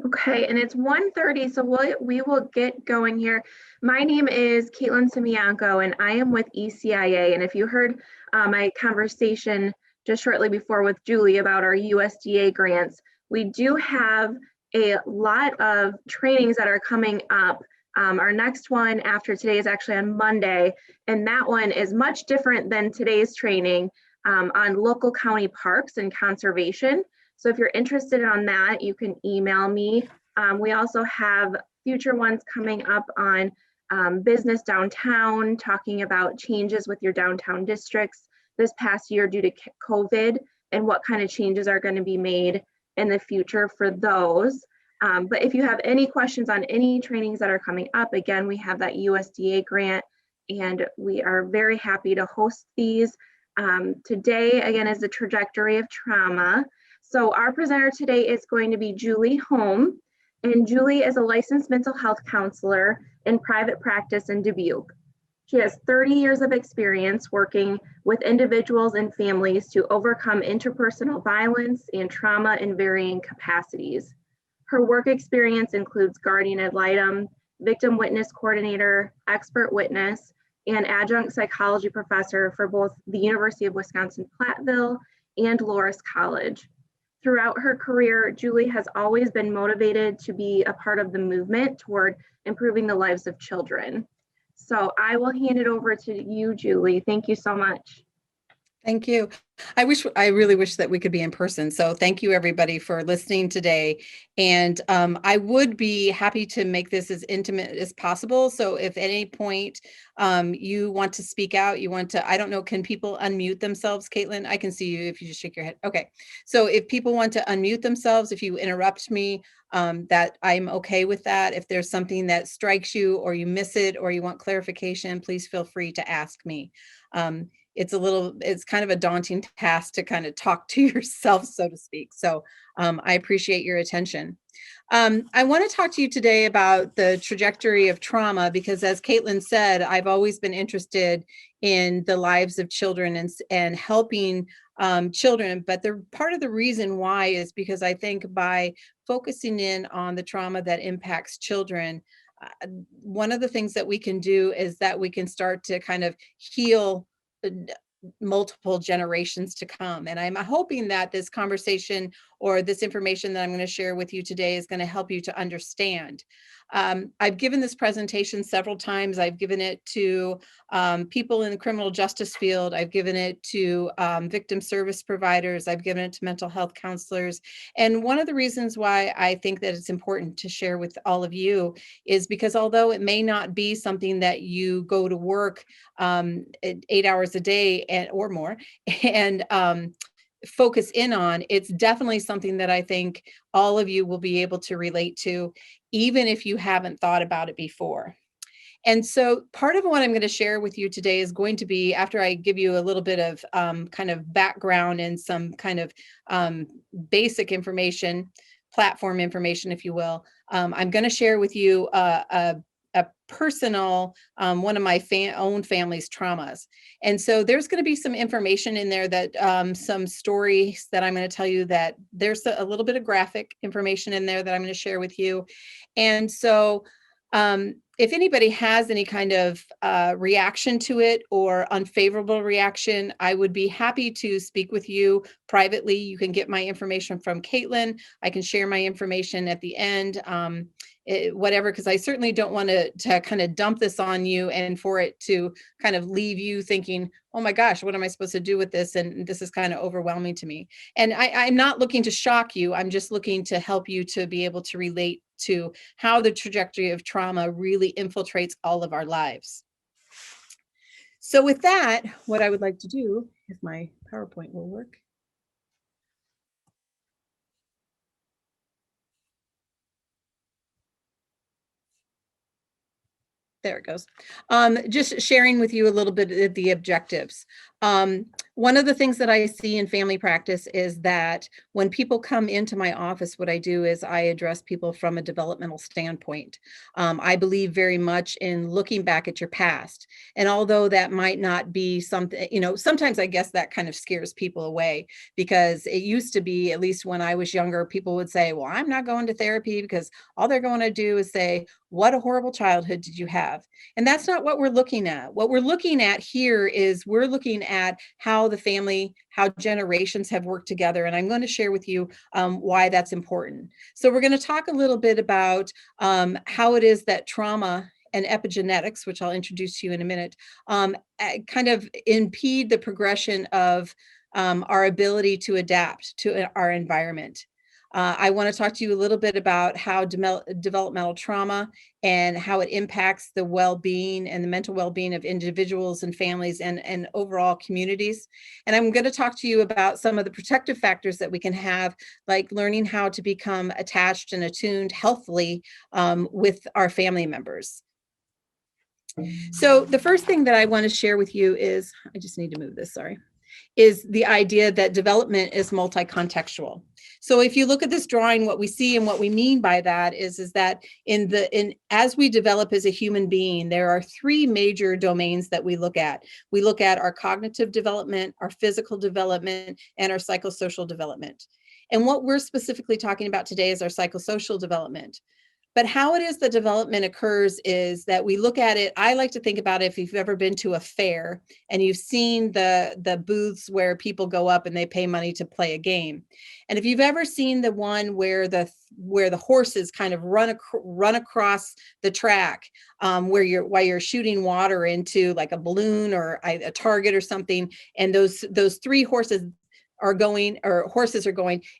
Okay, and it's 1:30, so we will get going here. My name is Caitlin Simianco, and I am with ECIA. And if you heard my conversation just shortly before with Julie about our USDA grants, we do have a lot of trainings that are coming up. Our next one after today is actually on Monday, and that one is much different than today's training on local county parks and conservation. So if you're interested on that, you can email me. We also have future ones coming up on business downtown, talking about changes with your downtown districts this past year due to COVID and what kind of changes are going to be made in the future for those. But if you have any questions on any trainings that are coming up, again, we have that USDA grant and we are very happy to host these. Today, again, is the trajectory of trauma. So our presenter today is going to be Julie Holm, and Julie is a licensed mental health counselor in private practice in Dubuque. She has 30 years of experience working with individuals and families to overcome interpersonal violence and trauma in varying capacities. Her work experience includes guardian ad litem, victim witness coordinator, expert witness, and adjunct psychology professor for both the University of Wisconsin-Platteville and Loras College. Throughout her career, Julie has always been motivated to be a part of the movement toward improving the lives of children. So I will hand it over to you, Julie. Thank you so much. Thank you. I really wish that we could be in person. So thank you everybody for listening today. And I would be happy to make this as intimate as possible. So if at any point you want to speak out, I don't know, can people unmute themselves, Caitlin? I can see you if you just shake your head. Okay. So if people want to unmute themselves, if you interrupt me, that I'm okay with that. If there's something that strikes you or you miss it or you want clarification, please feel free to ask me. It's kind of a daunting task to kind of talk to yourself, so to speak. So I appreciate your attention. I want to talk to you today about the trajectory of trauma, because as Caitlin said, I've always been interested in the lives of children and helping children. But part of the reason why is because I think by focusing in on the trauma that impacts children, one of the things that we can do is that we can start to kind of heal multiple generations to come. And I'm hoping that this conversation or this information that I'm going to share with you today is going to help you to understand. I've given this presentation several times. I've given it to people in the criminal justice field. I've given it to victim service providers. I've given it to mental health counselors. And one of the reasons why I think that it's important to share with all of you is because although it may not be something that you go to work 8 hours a day or more and focus in on, it's definitely something that I think all of you will be able to relate to, even if you haven't thought about it before. And so part of what I'm going to share with you today is going to be, after I give you a little bit of kind of background and some kind of basic information, platform information, if you will, I'm going to share with you a personal, one of my own family's traumas. And so there's going to be some information in there that some stories that I'm going to tell you, that there's a little bit of graphic information in there that I'm going to share with you. And so if anybody has any kind of reaction to it or unfavorable reaction, I would be happy to speak with you privately. You can get my information from Caitlin. I can share my information at the end. Whatever, because I certainly don't want to kind of dump this on you and for it to kind of leave you thinking, oh my gosh, what am I supposed to do with this? And this is kind of overwhelming to me. And I'm not looking to shock you. I'm just looking to help you to be able to relate to how the trajectory of trauma really infiltrates all of our lives. So with that, what I would like to do, if my PowerPoint will work. There it goes. Just sharing with you a little bit of the objectives. One of the things that I see in family practice is that when people come into my office, what I do is I address people from a developmental standpoint. I believe very much in looking back at your past. And although that might not be something, sometimes I guess that kind of scares people away, because it used to be, at least when I was younger, people would say, well, I'm not going to therapy because all they're going to do is say, what a horrible childhood did you have? And that's not what we're looking at. What we're looking at here is we're looking at how the family, how generations have worked together. And I'm going to share with you why that's important. So we're going to talk a little bit about how it is that trauma and epigenetics, which I'll introduce to you in a minute, kind of impede the progression of our ability to adapt to our environment. I want to talk to you a little bit about how developmental trauma and how it impacts the well-being and the mental well-being of individuals and families and overall communities. And I'm going to talk to you about some of the protective factors that we can have, like learning how to become attached and attuned healthily with our family members. So the first thing that I want to share with you is, I just need to move this, sorry, is the idea that development is multi-contextual. So if you look at this drawing, what we see and what we mean by that is that as we develop as a human being, there are three major domains that we look at. We look at our cognitive development, our physical development, and our psychosocial development. And what we're specifically talking about today is our psychosocial development. But how it is that development occurs is that we look at it. I like to think about it, if you've ever been to a fair and you've seen the booths where people go up and they pay money to play a game. And if you've ever seen the one where the horses kind of run across the track, while you're shooting water into like a balloon or a target or something, and those three horses are going,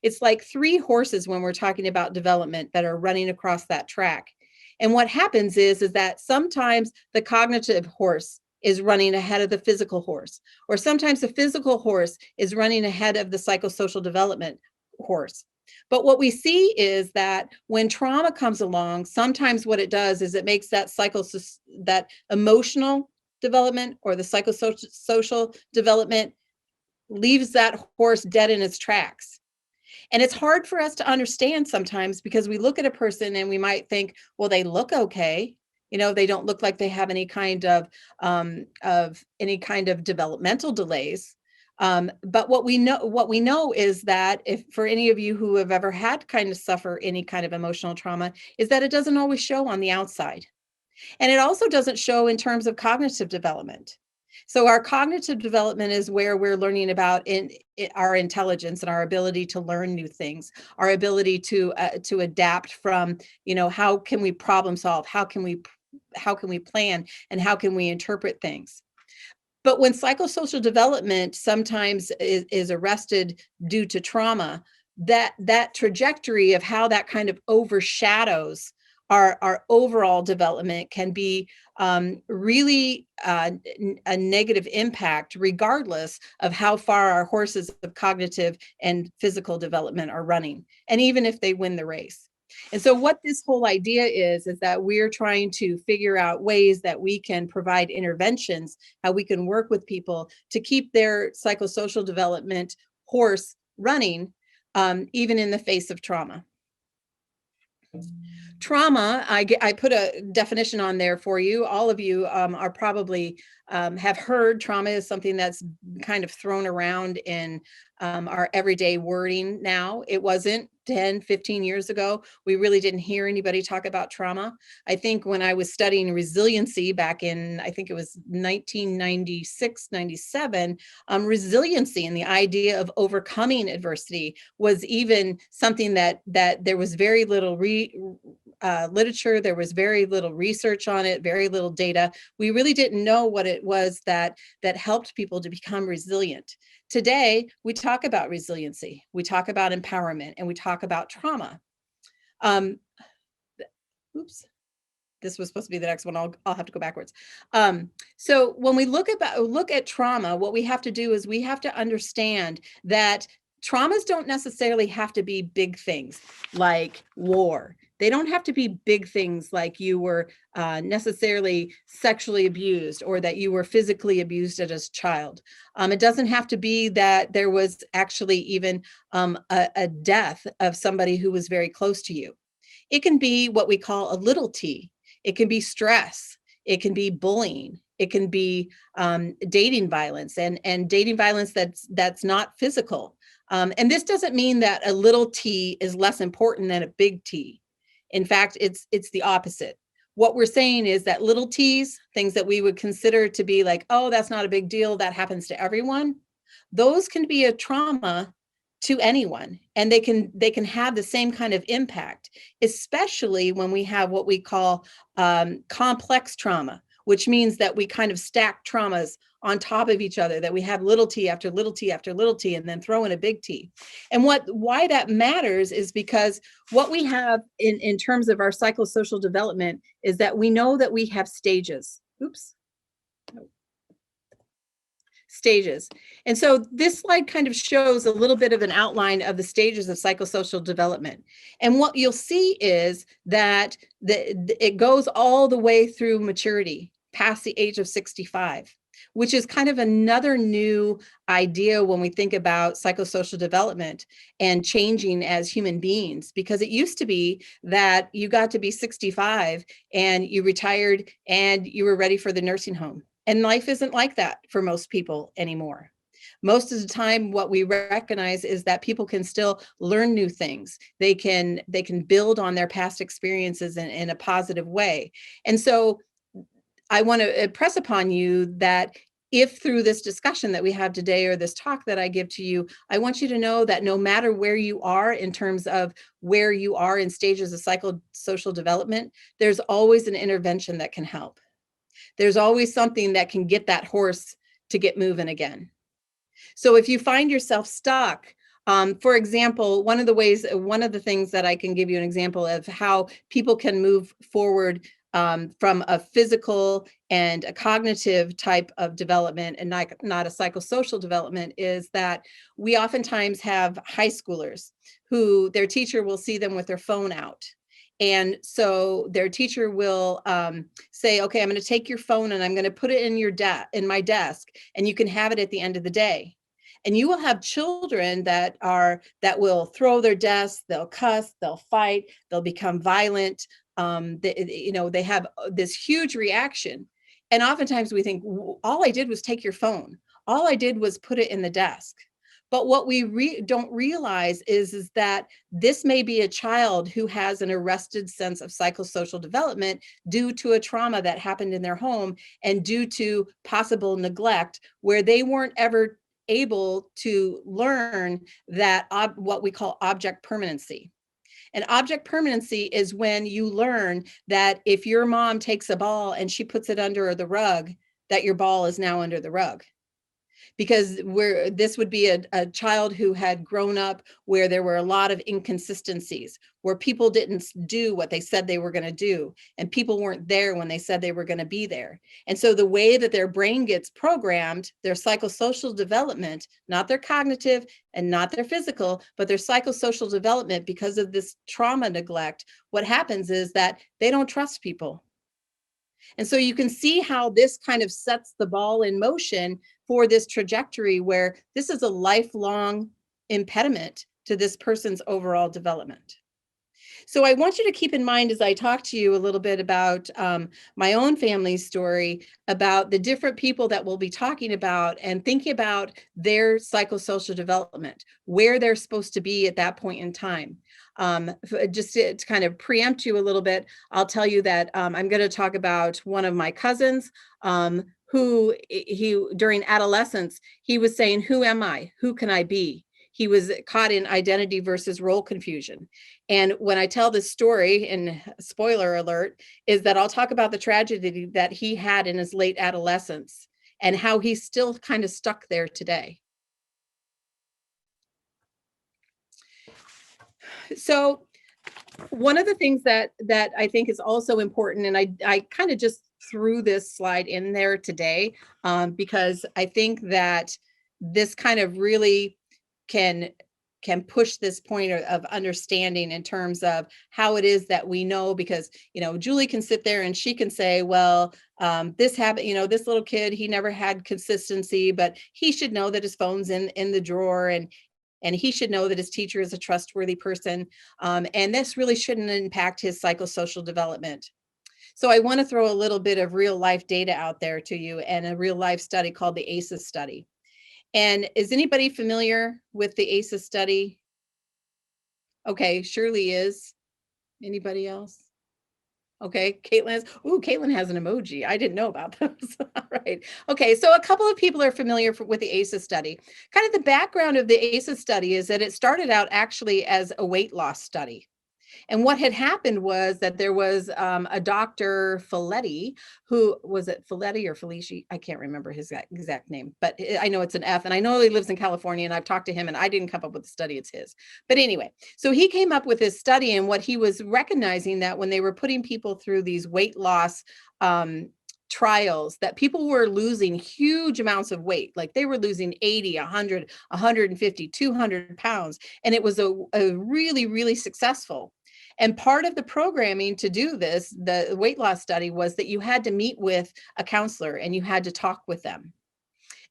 it's like three horses when we're talking about development that are running across that track. And what happens is that sometimes the cognitive horse is running ahead of the physical horse, or sometimes the physical horse is running ahead of the psychosocial development horse. But what we see is that when trauma comes along, sometimes what it does is it makes that emotional development or the psychosocial development leaves that horse dead in its tracks. And it's hard for us to understand sometimes, because we look at a person and we might think, well, they look okay. They don't look like they have any kind of developmental delays. But what we know is that, if for any of you who have ever had kind of suffer any kind of emotional trauma, is that it doesn't always show on the outside. And it also doesn't show in terms of cognitive development. So our cognitive development is where we're learning about our intelligence and our ability to learn new things, our ability to adapt from, how can we problem solve, how can we plan, and how can we interpret things. But when psychosocial development sometimes is arrested due to trauma, that trajectory of how that kind of overshadows our overall development can be really a negative impact, regardless of how far our horses of cognitive and physical development are running, and even if they win the race. And so what this whole idea is that we're trying to figure out ways that we can provide interventions, how we can work with people to keep their psychosocial development horse running, even in the face of trauma. Trauma, I put a definition on there for you. All of you are probably have heard trauma is something that's kind of thrown around in our everyday wording now. It wasn't 10, 15 years ago. We really didn't hear anybody talk about trauma. I think when I was studying resiliency back in, I think it was 1996, 97, resiliency and the idea of overcoming adversity was even something that there was very little literature, there was very little research on it, very little data. We really didn't know what it was that helped people to become resilient. Today, we talk about resiliency, we talk about empowerment, and we talk about trauma. Oops, this was supposed to be the next one. I'll have to go backwards. So when we look at trauma, what we have to do is we have to understand that traumas don't necessarily have to be big things like war. They don't have to be big things like you were necessarily sexually abused or that you were physically abused as a child. It doesn't have to be that there was actually even a death of somebody who was very close to you. It can be what we call a little t. It can be stress. It can be bullying. It can be dating violence and dating violence that's not physical. And this doesn't mean that a little t is less important than a big T. In fact, it's the opposite. What we're saying is that little t's, things that we would consider to be like, oh, that's not a big deal, that happens to everyone, those can be a trauma to anyone, and they can have the same kind of impact, especially when we have what we call complex trauma, which means that we kind of stack traumas on top of each other, that we have little t after little t after little t, and then throw in a big T. And why that matters is because what we have in terms of our psychosocial development is that we know that we have stages. Stages. And so this slide kind of shows a little bit of an outline of the stages of psychosocial development. And what you'll see is that it goes all the way through maturity, past the age of 65, which is kind of another new idea when we think about psychosocial development and changing as human beings, because it used to be that you got to be 65 and you retired and you were ready for the nursing home. And life isn't like that for most people anymore. Most of the time, what we recognize is that people can still learn new things. They can build on their past experiences in a positive way. And so I want to impress upon you that if through this discussion that we have today or this talk that I give to you, I want you to know that no matter where you are in terms of where you are in stages of psychosocial development, there's always an intervention that can help. There's always something that can get that horse to get moving again. So if you find yourself stuck, for example, one of the things that I can give you an example of how people can move forward from a physical and a cognitive type of development and not a psychosocial development is that we oftentimes have high schoolers who their teacher will see them with their phone out. And so their teacher will say, okay, I'm going to take your phone and I'm going to put it in my desk, and you can have it at the end of the day. And you will have children that will throw their desks, they'll cuss, they'll fight, they'll become violent. They have this huge reaction. And oftentimes we think, all I did was take your phone. All I did was put it in the desk. But what we don't realize is that this may be a child who has an arrested sense of psychosocial development due to a trauma that happened in their home and due to possible neglect, where they weren't ever able to learn that what we call object permanency. And object permanency is when you learn that if your mom takes a ball and she puts it under the rug, that your ball is now under the rug. Because this would be a child who had grown up where there were a lot of inconsistencies, where people didn't do what they said they were going to do, and people weren't there when they said they were going to be there. And so the way that their brain gets programmed, their psychosocial development, not their cognitive and not their physical, but their psychosocial development, because of this trauma neglect, what happens is that they don't trust people. And so you can see how this kind of sets the ball in motion for this trajectory where this is a lifelong impediment to this person's overall development. So I want you to keep in mind as I talk to you a little bit about my own family story, about the different people that we'll be talking about and thinking about their psychosocial development, where they're supposed to be at that point in time. Just to kind of preempt you a little bit, I'll tell you that I'm going to talk about one of my cousins who during adolescence, he was saying, who am I? Who can I be? He was caught in identity versus role confusion. And when I tell this story, and spoiler alert, is that I'll talk about the tragedy that he had in his late adolescence and how he's still kind of stuck there today. So one of the things that I think is also important, and I kind of just threw this slide in there today because I think that this kind of really can can push this point of understanding in terms of how it is that we know, because, Julie can sit there and she can say, well, this happened, this little kid, he never had consistency, but he should know that his phone's in the drawer, and he should know that his teacher is a trustworthy person. And this really shouldn't impact his psychosocial development. So I want to throw a little bit of real life data out there to you, and a real life study called the ACEs study. And is anybody familiar with the ACEs study? Okay, Shirley is. Anybody else? Okay, Caitlin has an emoji. I didn't know about those. All right. Okay, so a couple of people are familiar with the ACEs study. Kind of the background of the ACEs study is that it started out actually as a weight loss study. And what had happened was that there was a Dr. Folletti, who was it Folletti or Felici? I can't remember his exact name, but I know it's an F, and I know he lives in California, and I've talked to him, and I didn't come up with the study, it's his. But anyway, so he came up with this study, and what he was recognizing that when they were putting people through these weight loss trials, that people were losing huge amounts of weight, like they were losing 80, 100, 150, 200 pounds. And it was a really, really successful. And part of the programming to do this, the weight loss study, was that you had to meet with a counselor and you had to talk with them.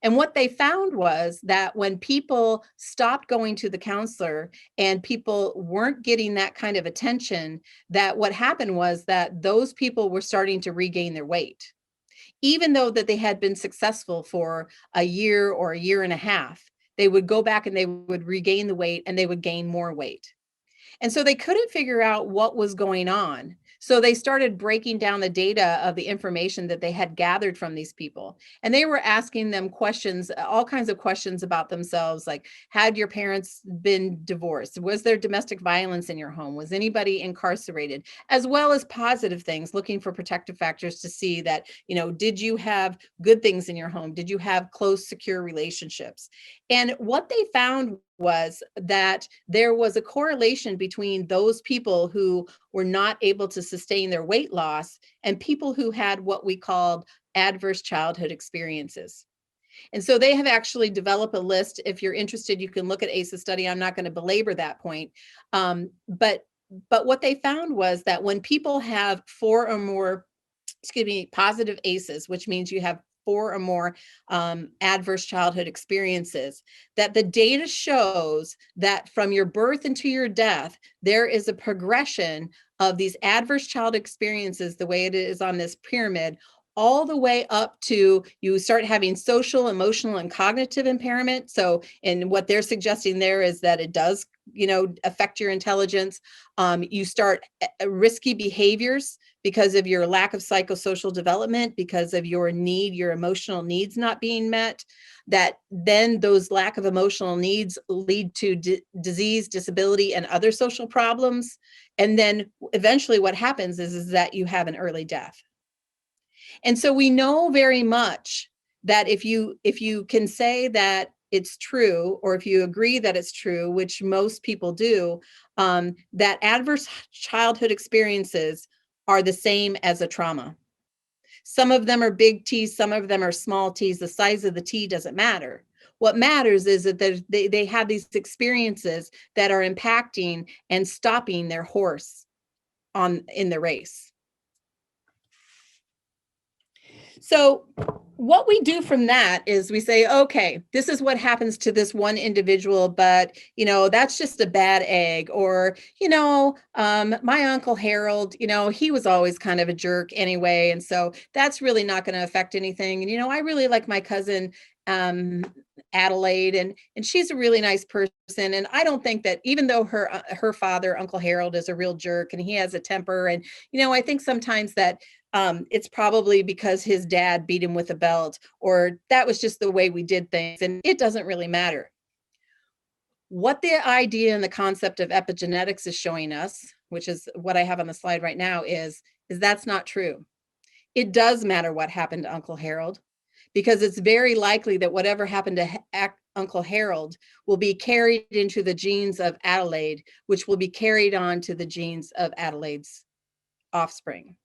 And what they found was that when people stopped going to the counselor and people weren't getting that kind of attention, that what happened was that those people were starting to regain their weight. Even though that they had been successful for a year or a year and a half, they would go back and they would regain the weight and they would gain more weight. And so they couldn't figure out what was going on. So they started breaking down the data of the information that they had gathered from these people. And they were asking them questions, all kinds of questions about themselves, like, had your parents been divorced? Was there domestic violence in your home? Was anybody incarcerated? As well as positive things, looking for protective factors to see that, did you have good things in your home? Did you have close, secure relationships? And what they found was that there was a correlation between those people who were not able to sustain their weight loss and people who had what we called adverse childhood experiences. And so they have actually developed a list. If you're interested, you can look at ACEs study. I'm not going to belabor that point. But what they found was that when people have 4 or more, positive ACEs, which means you have 4 or more adverse childhood experiences, that the data shows that from your birth into your death, there is a progression of these adverse child experiences, the way it is on this pyramid, all the way up to you start having social, emotional, and cognitive impairment. So, and what they're suggesting there is that it does, affect your intelligence. You start risky behaviors because of your lack of psychosocial development, because of your emotional needs not being met, that then those lack of emotional needs lead to disease, disability, and other social problems. And then eventually what happens is that you have an early death. And so we know very much that if you can say that it's true, or if you agree that it's true, which most people do, that adverse childhood experiences are the same as a trauma. Some of them are big T's, some of them are small t's. The size of the T doesn't matter. What matters is that they have these experiences that are impacting and stopping their horse in the race. So what we do from that is we say, okay, this is what happens to this one individual, but, that's just a bad egg. Or, my Uncle Harold, he was always kind of a jerk anyway. And so that's really not going to affect anything. And, I really like my cousin, Adelaide, and she's a really nice person. And I don't think that, even though her father, Uncle Harold, is a real jerk and he has a temper. And, I think sometimes that it's probably because his dad beat him with a belt, or that was just the way we did things, and it doesn't really matter. What the idea and the concept of epigenetics is showing us, which is what I have on the slide right now, is that's not true. It does matter what happened to Uncle Harold, because it's very likely that whatever happened to Uncle Harold will be carried into the genes of Adelaide, which will be carried on to the genes of Adelaide's offspring.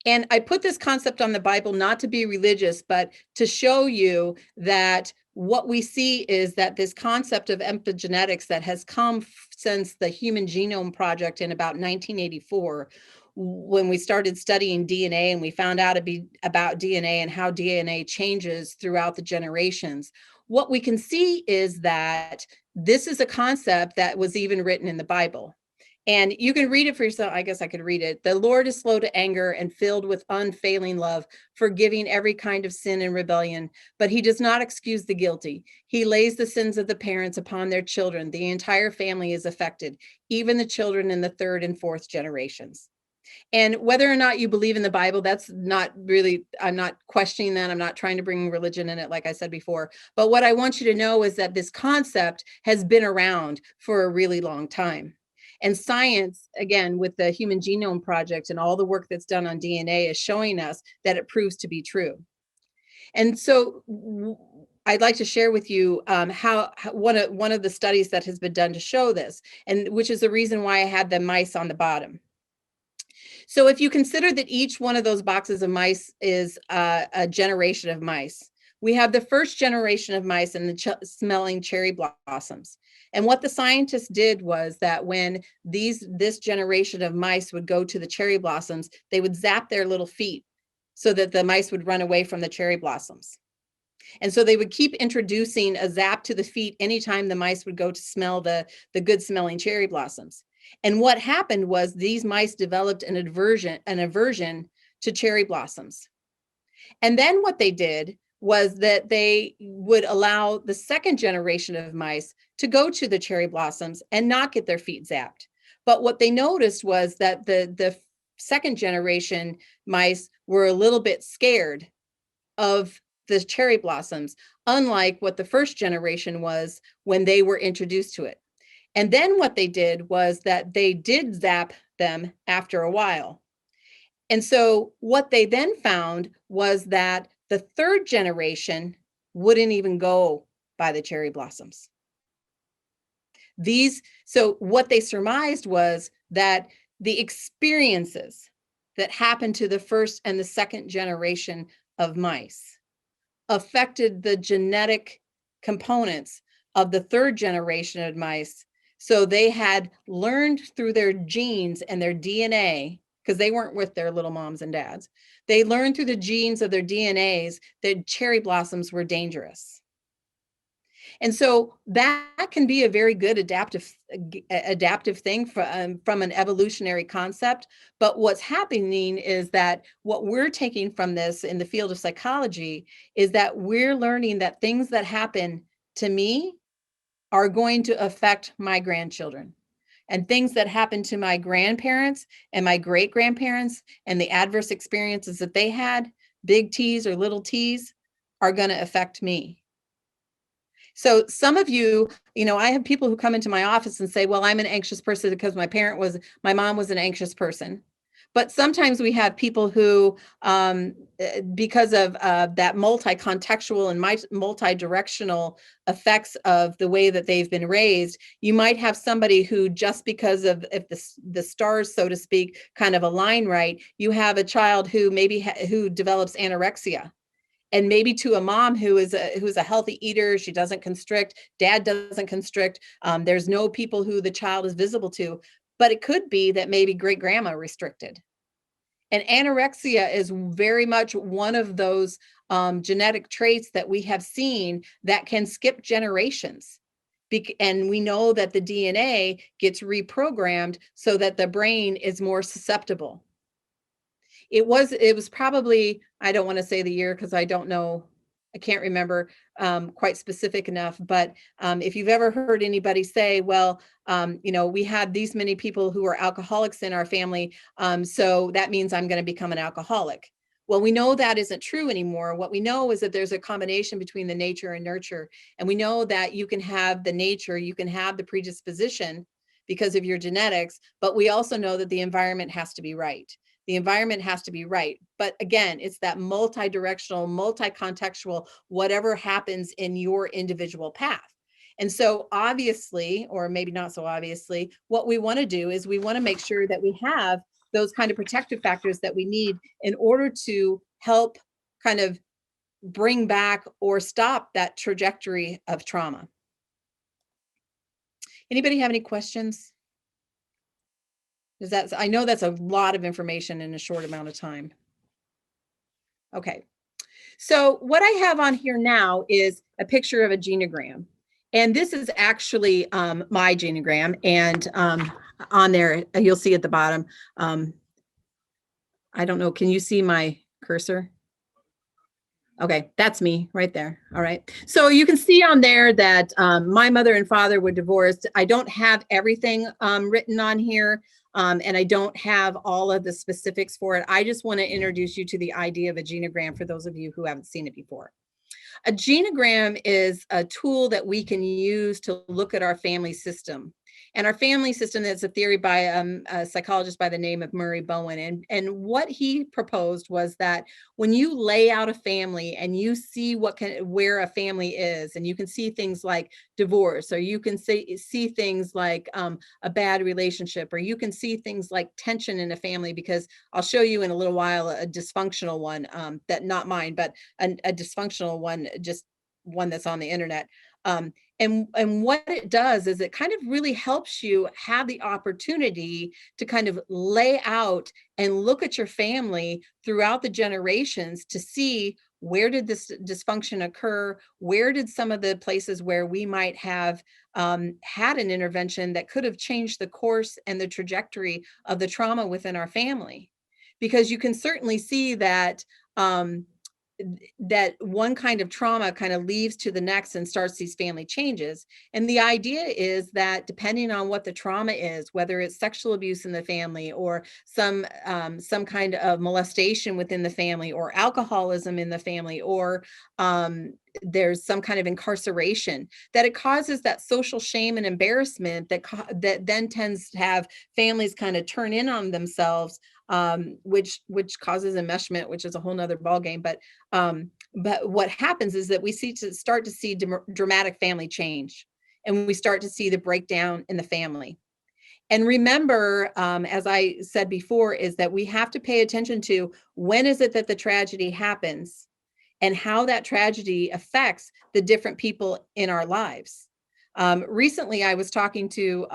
And I put this concept on the Bible not to be religious, but to show you that what we see is that this concept of epigenetics that has come since the Human Genome Project in about 1984, when we started studying DNA and we found out about DNA and how DNA changes throughout the generations, what we can see is that this is a concept that was even written in the Bible. And you can read it for yourself. I guess I could read it. The Lord is slow to anger and filled with unfailing love, forgiving every kind of sin and rebellion, but he does not excuse the guilty. He lays the sins of the parents upon their children. The entire family is affected, even the children in the third and fourth generations. And whether or not you believe in the Bible, that's not really, I'm not questioning that. I'm not trying to bring religion in it, like I said before. But what I want you to know is that this concept has been around for a really long time. And science, again, with the Human Genome Project and all the work that's done on DNA is showing us that it proves to be true. And so I'd like to share with you how one of the studies that has been done to show this, and which is the reason why I had the mice on the bottom. So if you consider that each one of those boxes of mice is a generation of mice, we have the first generation of mice and the smelling cherry blossoms. And what the scientists did was that when this generation of mice would go to the cherry blossoms, they would zap their little feet so that the mice would run away from the cherry blossoms. And so they would keep introducing a zap to the feet anytime the mice would go to smell the good smelling cherry blossoms. And what happened was these mice developed an aversion to cherry blossoms. And then what they did was that they would allow the second generation of mice to go to the cherry blossoms and not get their feet zapped. But what they noticed was that the second generation mice were a little bit scared of the cherry blossoms, unlike what the first generation was when they were introduced to it. And then what they did was that they did zap them after a while. And so what they then found was that the third generation wouldn't even go by the cherry blossoms. So what they surmised was that the experiences that happened to the first and the second generation of mice affected the genetic components of the third generation of mice. So they had learned through their genes and their DNA, because they weren't with their little moms and dads, they learned through the genes of their DNAs that cherry blossoms were dangerous. And so that can be a very good adaptive thing from an evolutionary concept. But what's happening is that what we're taking from this in the field of psychology is that we're learning that things that happen to me are going to affect my grandchildren. And things that happen to my grandparents and my great-grandparents and the adverse experiences that they had, big T's or little t's, are going to affect me. So some of you, I have people who come into my office and say, well, I'm an anxious person because my mom was an anxious person. But sometimes we have people who, because of that multi-contextual and multi-directional effects of the way that they've been raised, you might have somebody who, just because of if the stars, so to speak, kind of align right, you have a child who who develops anorexia. And maybe to a mom who's a healthy eater, she doesn't constrict, dad doesn't constrict, there's no people who the child is visible to, but it could be that maybe great grandma restricted. And anorexia is very much one of those genetic traits that we have seen that can skip generations. And we know that the DNA gets reprogrammed so that the brain is more susceptible. It was probably, I don't want to say the year because I don't know, I can't remember quite specific enough, but if you've ever heard anybody say, well, we had these many people who are alcoholics in our family, so that means I'm going to become an alcoholic. Well, we know that isn't true anymore. What we know is that there's a combination between the nature and nurture. And we know that you can have the nature, you can have the predisposition because of your genetics, but we also know that the environment has to be right. The environment has to be right. But again, it's that multi-directional, multi-contextual, whatever happens in your individual path. And so obviously, or maybe not so obviously, what we want to do is we want to make sure that we have those kind of protective factors that we need in order to help kind of bring back or stop that trajectory of trauma. Anybody have any questions? I know that's a lot of information in a short amount of time. Okay. So what I have on here now is a picture of a genogram. And this is actually my genogram. And on there, you'll see at the bottom, I don't know, can you see my cursor? Okay, that's me right there. All right. So you can see on there that my mother and father were divorced. I don't have everything written on here. And I don't have all of the specifics for it. I just want to introduce you to the idea of a genogram for those of you who haven't seen it before. A genogram is a tool that we can use to look at our family system. And our family system, that's a theory by a psychologist by the name of Murray Bowen. And what he proposed was that when you lay out a family and you see where a family is, and you can see things like divorce, or you can see things like a bad relationship, or you can see things like tension in a family, because I'll show you in a little while a dysfunctional one, that not mine, but a dysfunctional one, just one that's on the internet. And what it does is it kind of really helps you have the opportunity to kind of lay out and look at your family throughout the generations to see where did this dysfunction occur? Where did some of the places where we might have had an intervention that could have changed the course and the trajectory of the trauma within our family? Because you can certainly see that that one kind of trauma kind of leads to the next and starts these family changes. And the idea is that depending on what the trauma is, whether it's sexual abuse in the family, or some kind of molestation within the family, or alcoholism in the family, or there's some kind of incarceration, that it causes that social shame and embarrassment that then tends to have families kind of turn in on themselves, which causes enmeshment, which is a whole nother ballgame. But what happens is that we start to see dramatic family change, and we start to see the breakdown in the family. And remember, as I said before, is that we have to pay attention to when is it that the tragedy happens, and how that tragedy affects the different people in our lives. Recently, I was talking to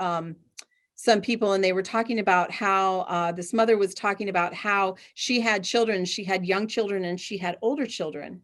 some people, and they were talking about how this mother was talking about how she had children. She had young children and she had older children.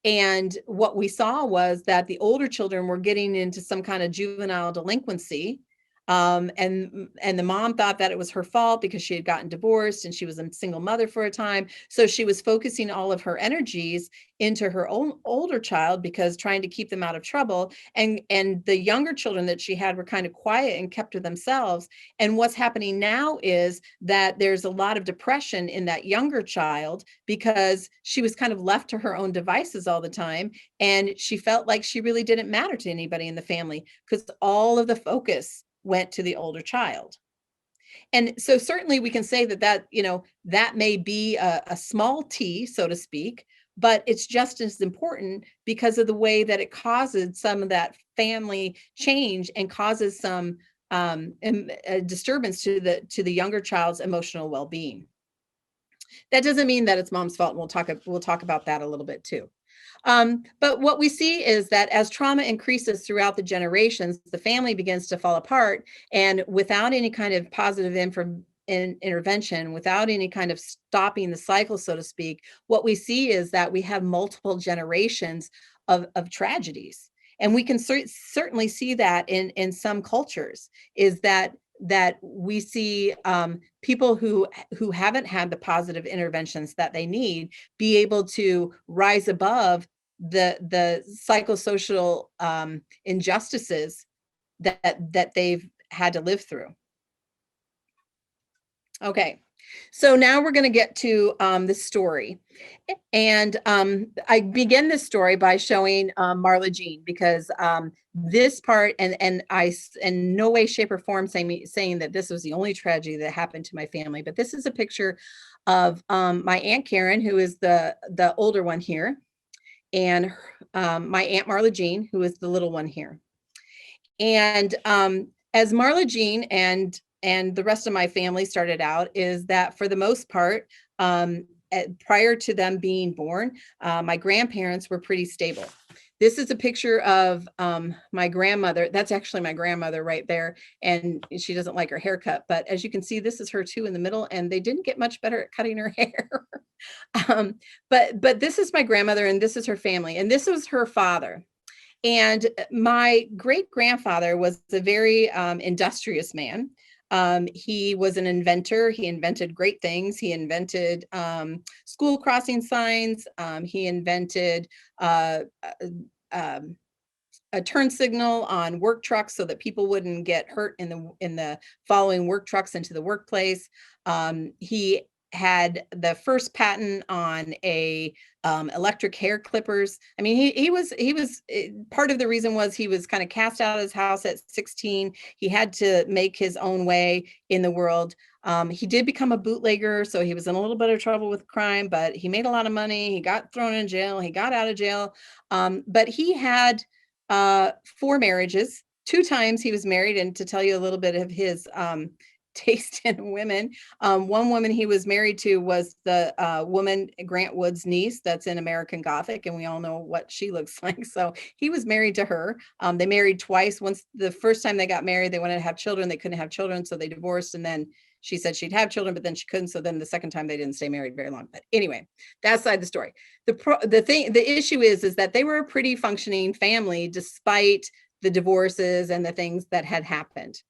And what we saw was that the older children were getting into some kind of juvenile delinquency. And the mom thought that it was her fault because she had gotten divorced and she was a single mother for a time. So she was focusing all of her energies into her own older child, because trying to keep them out of trouble. And the younger children that she had were kind of quiet and kept to themselves. And what's happening now is that there's a lot of depression in that younger child, because she was kind of left to her own devices all the time. And she felt like she really didn't matter to anybody in the family, because all of the focus went to the older child. And so certainly we can say that may be a small t, so to speak, but it's just as important because of the way that it causes some of that family change and causes some disturbance to the younger child's emotional well-being. That doesn't mean that it's mom's fault, and we'll talk about that a little bit too. But what we see is that as trauma increases throughout the generations, the family begins to fall apart, and without any kind of positive intervention, without any kind of stopping the cycle, so to speak, what we see is that we have multiple generations of tragedies. And we can certainly see that in some cultures, is that we see people who haven't had the positive interventions that they need be able to rise above the psychosocial injustices that they've had to live through. Okay, so now we're going to get to the story. And I begin this story by showing Marla Jean, because this part, and I in no way, shape, or form saying that this was the only tragedy that happened to my family, but this is a picture of my Aunt Karen, who is the older one here, and my Aunt Marla Jean, who is the little one here. And as Marla Jean and and the rest of my family started out is that for the most part, prior to them being born, my grandparents were pretty stable. This is a picture of my grandmother. That's actually my grandmother right there. And she doesn't like her haircut. But as you can see, this is her too in the middle. And they didn't get much better at cutting her hair. But this is my grandmother and this is her family. And this was her father. And my great grandfather was a very industrious man. He was an inventor. He invented great things. He invented school crossing signs. He invented a turn signal on work trucks so that people wouldn't get hurt in the following work trucks into the workplace. He had the first patent on a electric hair clippers. I mean, he was part of the reason was he was kind of cast out of his house at 16. He had to make his own way in the world. He did become a bootlegger, so he was in a little bit of trouble with crime, but he made a lot of money. He got thrown in jail. He got out of jail. But he had 4 marriages. 2 times he was married. And to tell you a little bit of his taste in women, one woman he was married to was the woman Grant Wood's niece that's in American Gothic, and we all know what she looks like. So he was married to her. They married twice. Once, the first time they got married, they wanted to have children. They couldn't have children, so they divorced, and then she said she'd have children, but then she couldn't. So then the second time they didn't stay married very long. But anyway, that's side of the story. The issue is that they were a pretty functioning family despite the divorces and the things that had happened.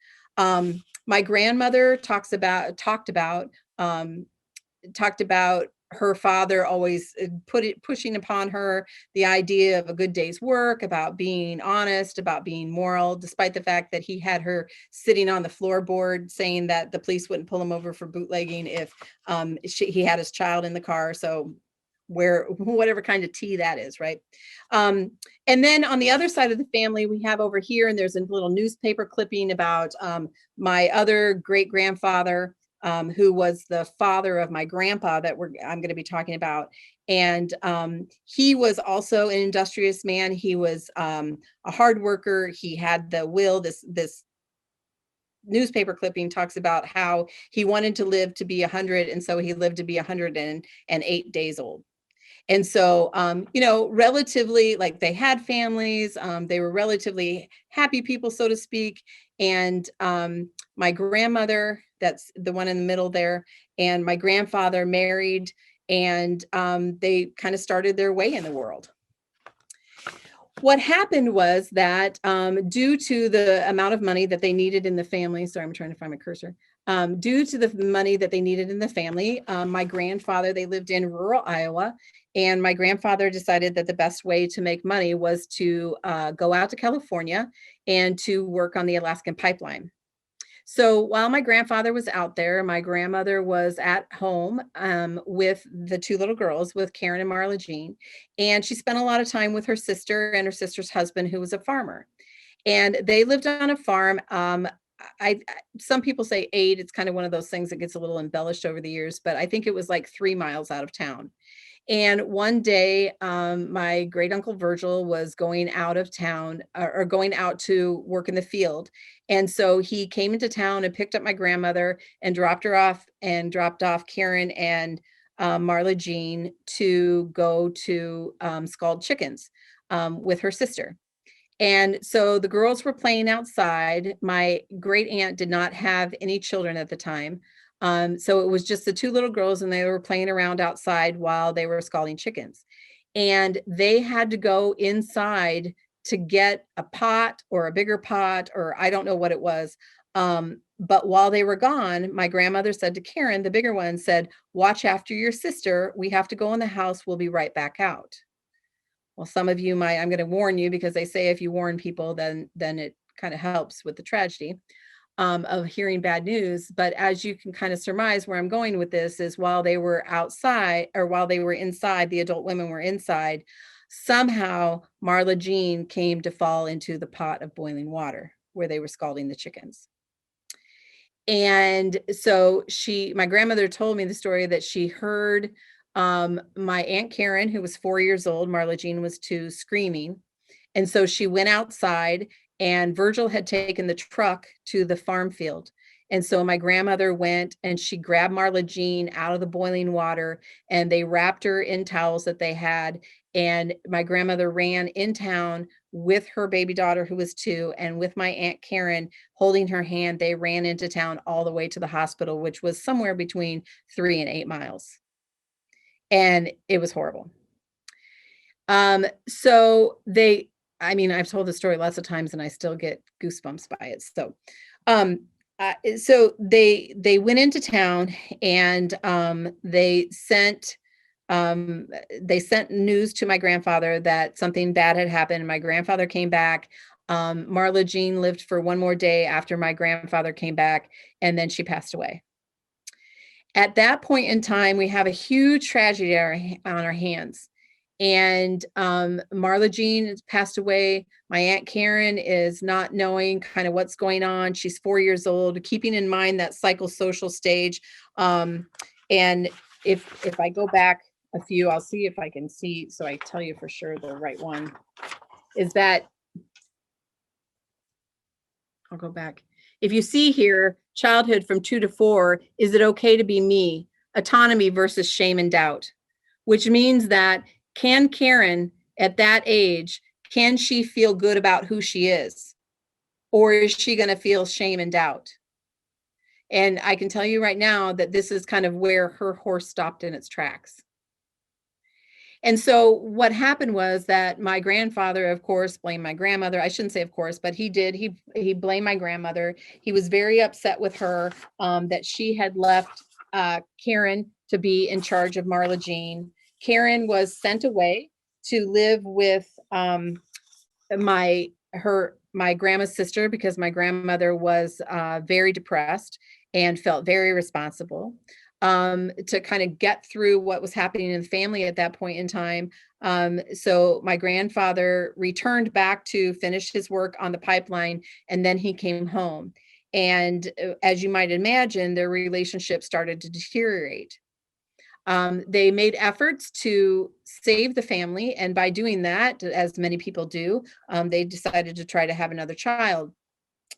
My grandmother talked about her father always pushing upon her the idea of a good day's work, about being honest, about being moral, despite the fact that he had her sitting on the floorboard saying that the police wouldn't pull him over for bootlegging if he had his child in the car. So whatever kind of tea that is, right? And then on the other side of the family, we have over here, and there's a little newspaper clipping about my other great grandfather, who was the father of my grandpa that I'm going to be talking about. And he was also an industrious man. He was a hard worker. He had the will. This newspaper clipping talks about how he wanted to live to be 100, and so he lived to be 108 days old. And so, relatively, like, they had families, they were relatively happy people, so to speak. And my grandmother, that's the one in the middle there, and my grandfather married, and they kind of started their way in the world. What happened was that due to the amount of money that they needed in the family, sorry, I'm trying to find my cursor. Due to the money that they needed in the family, my grandfather, they lived in rural Iowa, and my grandfather decided that the best way to make money was to go out to California and to work on the Alaskan pipeline. So while my grandfather was out there, my grandmother was at home with the 2 little girls, with Karen and Marla Jean, and she spent a lot of time with her sister and her sister's husband, who was a farmer. And they lived on a farm. Some people say 8. It's kind of one of those things that gets a little embellished over the years, but I think it was like 3 miles out of town. And one day, my great uncle Virgil was going out of town or going out to work in the field. And so he came into town and picked up my grandmother and dropped her off, and dropped off Karen and Marla Jean to go to scald chickens with her sister. And so the girls were playing outside. My great aunt did not have any children at the time. So it was just the 2 little girls, and they were playing around outside while they were scalding chickens. And they had to go inside to get a pot or a bigger pot, or I don't know what it was. But while they were gone, my grandmother said to Karen, the bigger one, said, "Watch after your sister. We have to go in the house. We'll be right back out." Well, some of you I'm going to warn you, because they say if you warn people, then it kind of helps with the tragedy of hearing bad news. But as you can kind of surmise, where I'm going with this is, while they were outside, or while they were inside, the adult women were inside, somehow Marla Jean came to fall into the pot of boiling water where they were scalding the chickens. And so my grandmother told me the story that she heard my Aunt Karen, who was 4 years old, Marla Jean was 2, screaming. And so she went outside, and Virgil had taken the truck to the farm field. And so my grandmother went and she grabbed Marla Jean out of the boiling water, and they wrapped her in towels that they had. And my grandmother ran in town with her baby daughter, who was 2, and with my Aunt Karen holding her hand. They ran into town all the way to the hospital, which was somewhere between 3 and 8 miles. And it was horrible. So I've told the story lots of times and I still get goosebumps by it. So they went into town, and they sent news to my grandfather that something bad had happened. My grandfather came back. Marla Jean lived for one more day after my grandfather came back, and then she passed away. At that point in time, we have a huge tragedy on our hands. And Marla Jean passed away. My Aunt Karen is not knowing kind of what's going on. She's 4 years old, keeping in mind that psychosocial stage. And if I go back a few, I'll see if I can see, so I tell you for sure the right one, is that, I'll go back. If you see here, childhood from 2 to 4, is it okay to be me? Autonomy versus shame and doubt, which means that can Karen at that age, can she feel good about who she is? Or is she going to feel shame and doubt? And I can tell you right now that this is kind of where her horse stopped in its tracks. And so what happened was that my grandfather, of course, blamed my grandmother. I shouldn't say of course, but he did. He blamed my grandmother. He was very upset with her that she had left Karen to be in charge of Marla Jean. Karen was sent away to live with my grandma's sister, because my grandmother was very depressed and felt very responsible to kind of get through what was happening in the family at that point in time. So my grandfather returned back to finish his work on the pipeline, and then he came home. And as you might imagine, their relationship started to deteriorate. They made efforts to save the family, and by doing that, as many people do, they decided to try to have another child.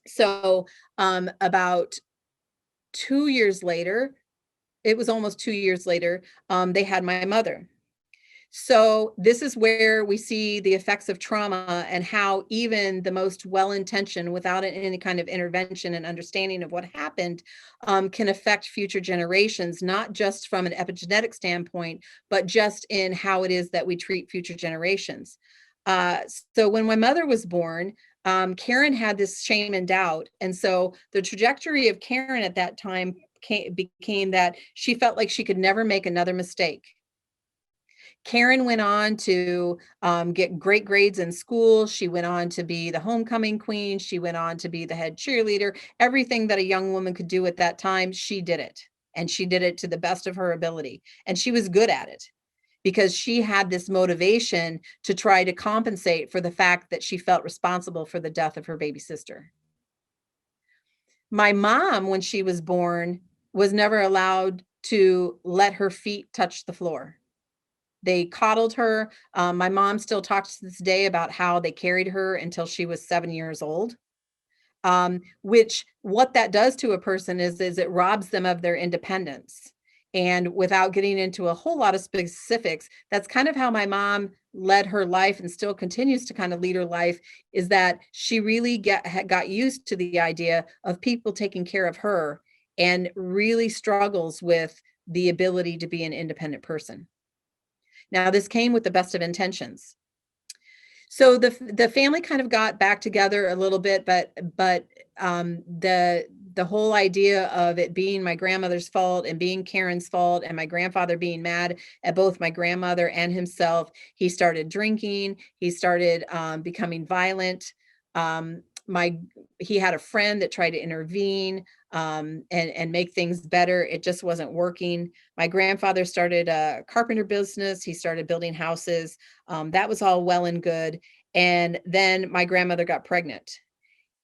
So about 2 years later, it was almost 2 years later, they had my mother. So this is where we see the effects of trauma and how even the most well-intentioned, without any kind of intervention and understanding of what happened, can affect future generations, not just from an epigenetic standpoint, but just in how it is that we treat future generations. So when my mother was born, Karen had this shame and doubt. And so the trajectory of Karen at that time became that she felt like she could never make another mistake. Karen went on to get great grades in school. She went on to be the homecoming queen. She went on to be the head cheerleader. Everything that a young woman could do at that time, she did it. And she did it to the best of her ability. And she was good at it because she had this motivation to try to compensate for the fact that she felt responsible for the death of her baby sister. My mom, when she was born, was never allowed to let her feet touch the floor. They coddled her. My mom still talks to this day about how they carried her until she was 7 years old. Which what that does to a person is it robs them of their independence. And without getting into a whole lot of specifics, that's kind of how my mom led her life and still continues to kind of lead her life, is that she really got used to the idea of people taking care of her and really struggles with the ability to be an independent person. Now, this came with the best of intentions. So the family kind of got back together a little bit, but the whole idea of it being my grandmother's fault and being Karen's fault and my grandfather being mad at both my grandmother and himself, he started drinking. He started becoming violent. He had a friend that tried to intervene and make things better. It just wasn't working. My grandfather started a carpenter business. He started building houses. That was all well and good. And then my grandmother got pregnant.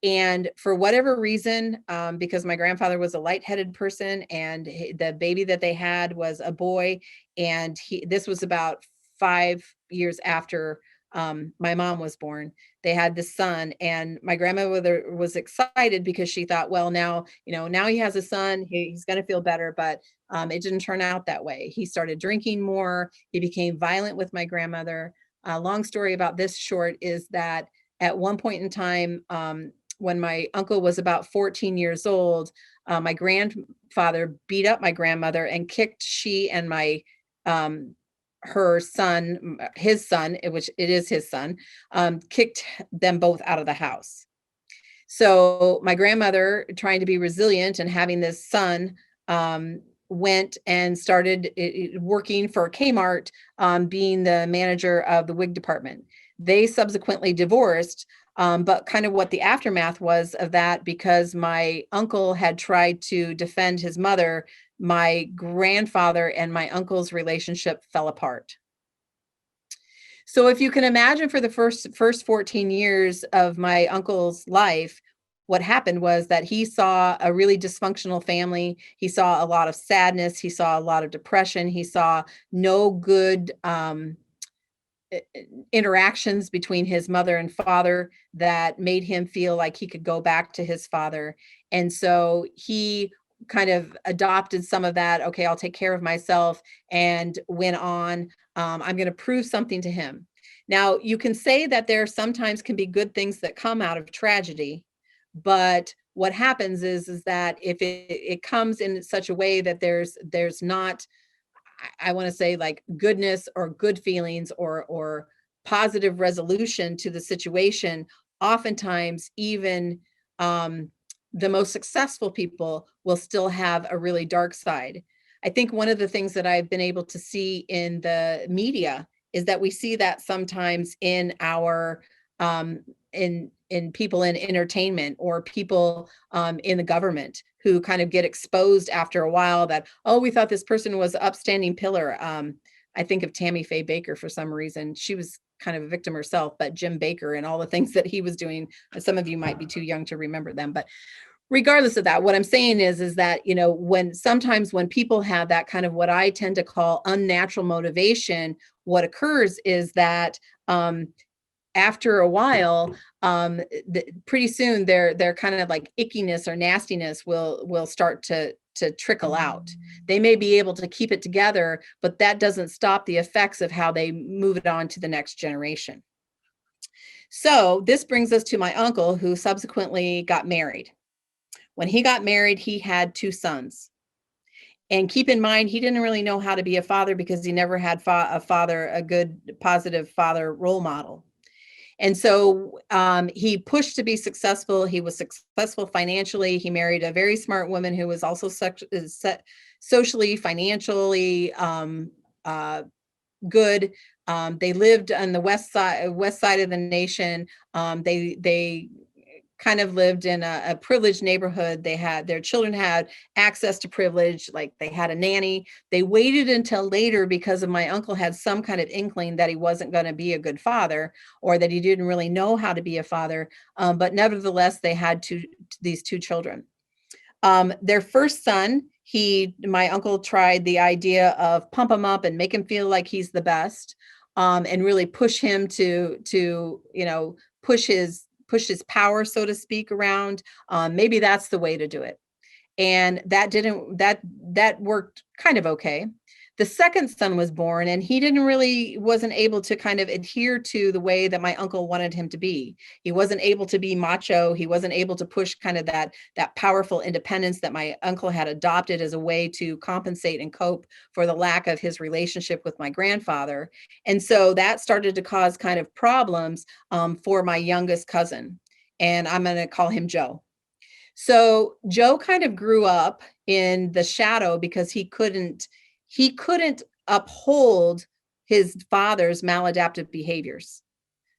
And for whatever reason, because my grandfather was a lightheaded person and the baby that they had was a boy, and this was about 5 years after my mom was born. They had this son, and my grandmother was excited because she thought, well, now, now he has a son, he's going to feel better. But it didn't turn out that way. He started drinking more. He became violent with my grandmother. Long story about this short is that at one point in time, when my uncle was about 14 years old, my grandfather beat up my grandmother and kicked she and my her son, his son, which it is his son, kicked them both out of the house. So my grandmother, trying to be resilient and having this son, went and started working for Kmart, being the manager of the wig department. They subsequently divorced, but kind of what the aftermath was of that, because my uncle had tried to defend his mother, my grandfather and my uncle's relationship fell apart. So if you can imagine, for the first 14 years of my uncle's life, what happened was that he saw a really dysfunctional family. He saw a lot of sadness. He saw a lot of depression. He saw no good interactions between his mother and father that made him feel like he could go back to his father. And so he kind of adopted some of that. Okay, I'll take care of myself, and went on. I'm going to prove something to him. Now, you can say that there sometimes can be good things that come out of tragedy, but what happens is that if it comes in such a way that there's not, I want to say, like, goodness or good feelings or positive resolution to the situation, oftentimes even the most successful people will still have a really dark side. I think one of the things that I've been able to see in the media is that we see that sometimes in our in people in entertainment, or people in the government, who kind of get exposed after a while that, oh, we thought this person was an upstanding pillar. I think of Tammy Faye Baker for some reason. She was kind of a victim herself, but Jim Baker and all the things that he was doing, some of you might be too young to remember them, but regardless of that, what I'm saying is that, sometimes when people have that kind of, what I tend to call, unnatural motivation, what occurs is that after a while, pretty soon their kind of like ickiness or nastiness will start to trickle out. They may be able to keep it together, but that doesn't stop the effects of how they move it on to the next generation. So this brings us to my uncle, who subsequently got married. When he got married, he had 2 sons. And keep in mind, he didn't really know how to be a father because he never had a good, positive father role model. And so he pushed to be successful. He was successful financially. He married a very smart woman who was also socially, financially good. They lived on the west side of the nation. They kind of lived in a privileged neighborhood. Their children had access to privilege, like they had a nanny. They waited until later because of my uncle had some kind of inkling that he wasn't going to be a good father, or that he didn't really know how to be a father. But nevertheless, they had these 2 children. Their first son, my uncle tried the idea of pump him up and make him feel like he's the best, and really push him to push his power, so to speak, around. Maybe that's the way to do it. And that worked kind of okay. The second son was born, and he wasn't able to kind of adhere to the way that my uncle wanted him to be. He wasn't able to be macho. He wasn't able to push kind of that powerful independence that my uncle had adopted as a way to compensate and cope for the lack of his relationship with my grandfather. And so that started to cause kind of problems for my youngest cousin. And I'm going to call him Joe. So Joe kind of grew up in the shadow because he couldn't uphold his father's maladaptive behaviors,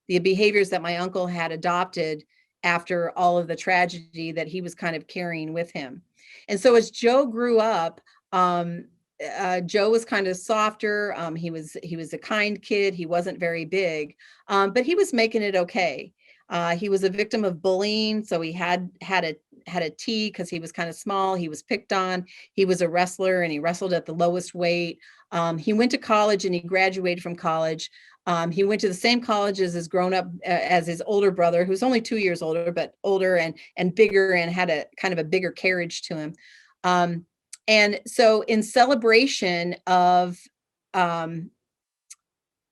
the behaviors that my uncle had adopted after all of the tragedy that he was kind of carrying with him. And so as Joe grew up, Joe was kind of softer. He was a kind kid. He wasn't very big, but he was making it okay. He was a victim of bullying, so he had a T because he was kind of small. He was picked on. He was a wrestler, and he wrestled at the lowest weight. He went to college and he graduated from college. He went to the same college as his as his older brother, who's only 2 years older, but older and bigger, and had a kind of a bigger carriage to him. And so um,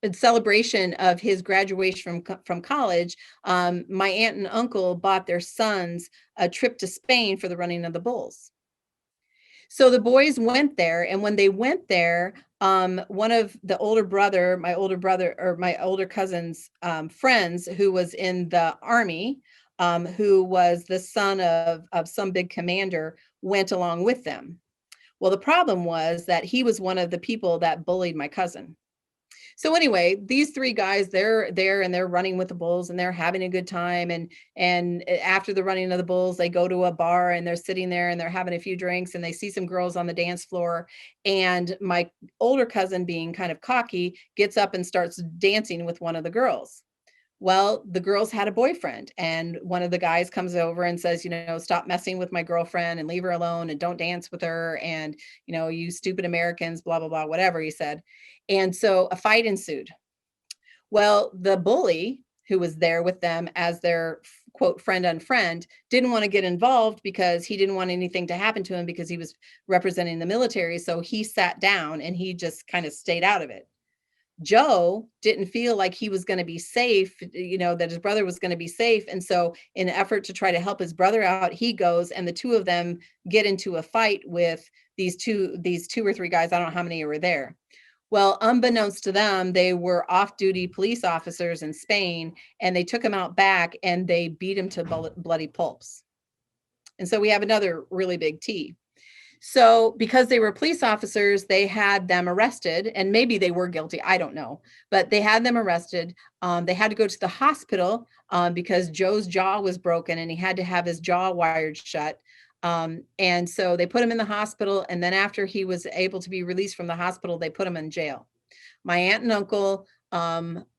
in celebration of his graduation from college, my aunt and uncle bought their sons a trip to Spain for the running of the bulls. So the boys went there, and when they went there, one of my older brother or my older cousin's friends, who was in the army, who was the son of some big commander, went along with them. Well, the problem was that he was one of the people that bullied my cousin. So anyway, these three guys, they're there and they're running with the bulls and they're having a good time. And after the running of the bulls, they go to a bar and they're sitting there and they're having a few drinks and they see some girls on the dance floor. And my older cousin, being kind of cocky, gets up and starts dancing with one of the girls. Well, the girls had a boyfriend, and one of the guys comes over and says, stop messing with my girlfriend and leave her alone and don't dance with her. And, you stupid Americans, blah, blah, blah, whatever he said. And so a fight ensued. Well, the bully, who was there with them as their quote friend unfriend, didn't want to get involved because he didn't want anything to happen to him because he was representing the military. So he sat down and he just kind of stayed out of it. Joe didn't feel like he was going to be safe, that his brother was going to be safe. And so in an effort to try to help his brother out, he goes and the two of them get into a fight with these two or three guys. I don't know how many were there. Well, unbeknownst to them, they were off-duty police officers in Spain, and they took him out back and they beat him to bloody pulps. And so we have another really big T. So because they were police officers, they had them arrested, and maybe they were guilty, I don't know, but they had them arrested. They had to go to the hospital because Joe's jaw was broken and he had to have his jaw wired shut. And so they put him in the hospital, and then after he was able to be released from the hospital, they put him in jail. My aunt and uncle got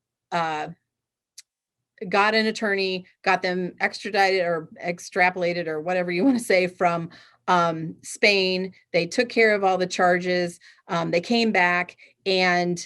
an attorney, got them extradited or extrapolated or whatever you want to say from Spain. They took care of all the charges. They came back, and